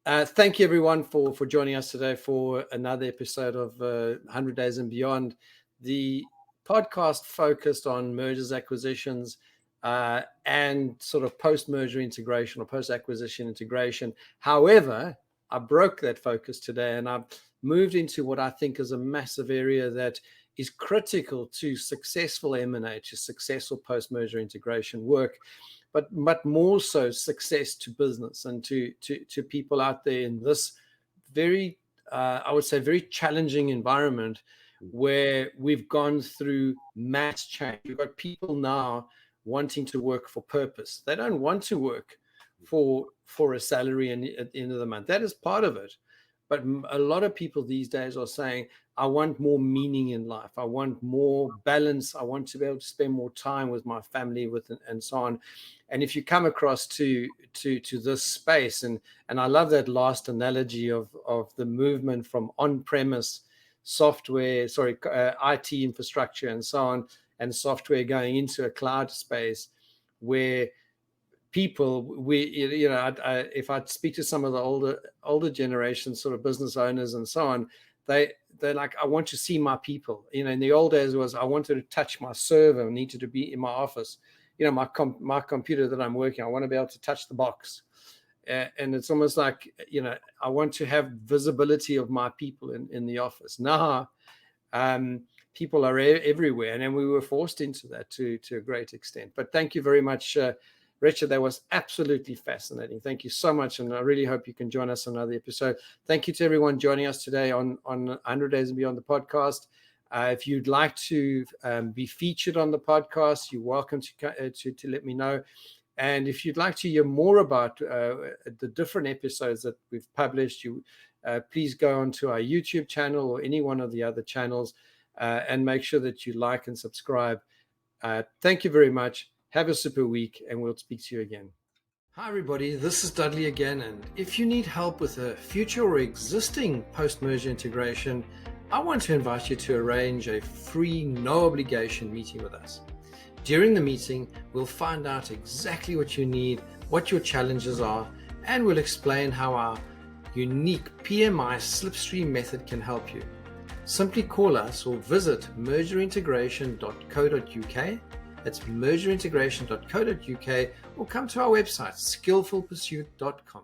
Thank you, everyone, for joining us today for another episode of 100 Days and Beyond, the podcast focused on mergers, acquisitions, and sort of post-merger integration or post-acquisition integration. However, I broke that focus today and I've moved into what I think is a massive area that is critical to successful M&A, to successful post-merger integration work, but more so success to business and to people out there in this very, I would say, very challenging environment where we've gone through mass change. We've got people now wanting to work for purpose. They don't want to work for a salary at the end of the month. That is part of it. But a lot of people these days are saying, I want more meaning in life. I want more balance. I want to be able to spend more time with my family, and so on. And if you come across to this space, and I love that last analogy of the movement from on-premise software, IT infrastructure and so on, and software going into a cloud space where people, if I speak to some of the older generation sort of business owners and so on, they're like, I want to see my people. In the old days was I wanted to touch my server, needed to be in my office. My computer that I'm working, I want to be able to touch the box. And it's almost like, I want to have visibility of my people in the office. Now, people are everywhere. And then we were forced into that to a great extent. But thank you very much, Richard. That was absolutely fascinating. Thank you so much. And I really hope you can join us on another episode. Thank you to everyone joining us today on 100 Days and Beyond the podcast. If you'd like to be featured on the podcast, you're welcome to let me know. And if you'd like to hear more about the different episodes that we've published, please go onto our YouTube channel or any one of the other channels and make sure that you like and subscribe. Thank you very much. Have a super week, and we'll speak to you again. Hi, everybody. This is Dudley again. And if you need help with a future or existing post-merger integration, I want to invite you to arrange a free, no obligation meeting with us. During the meeting, we'll find out exactly what you need, what your challenges are, and we'll explain how our unique PMI slipstream method can help you. Simply call us or visit mergerintegration.co.uk. That's mergerintegration.co.uk, or come to our website, skillfulpursuit.com.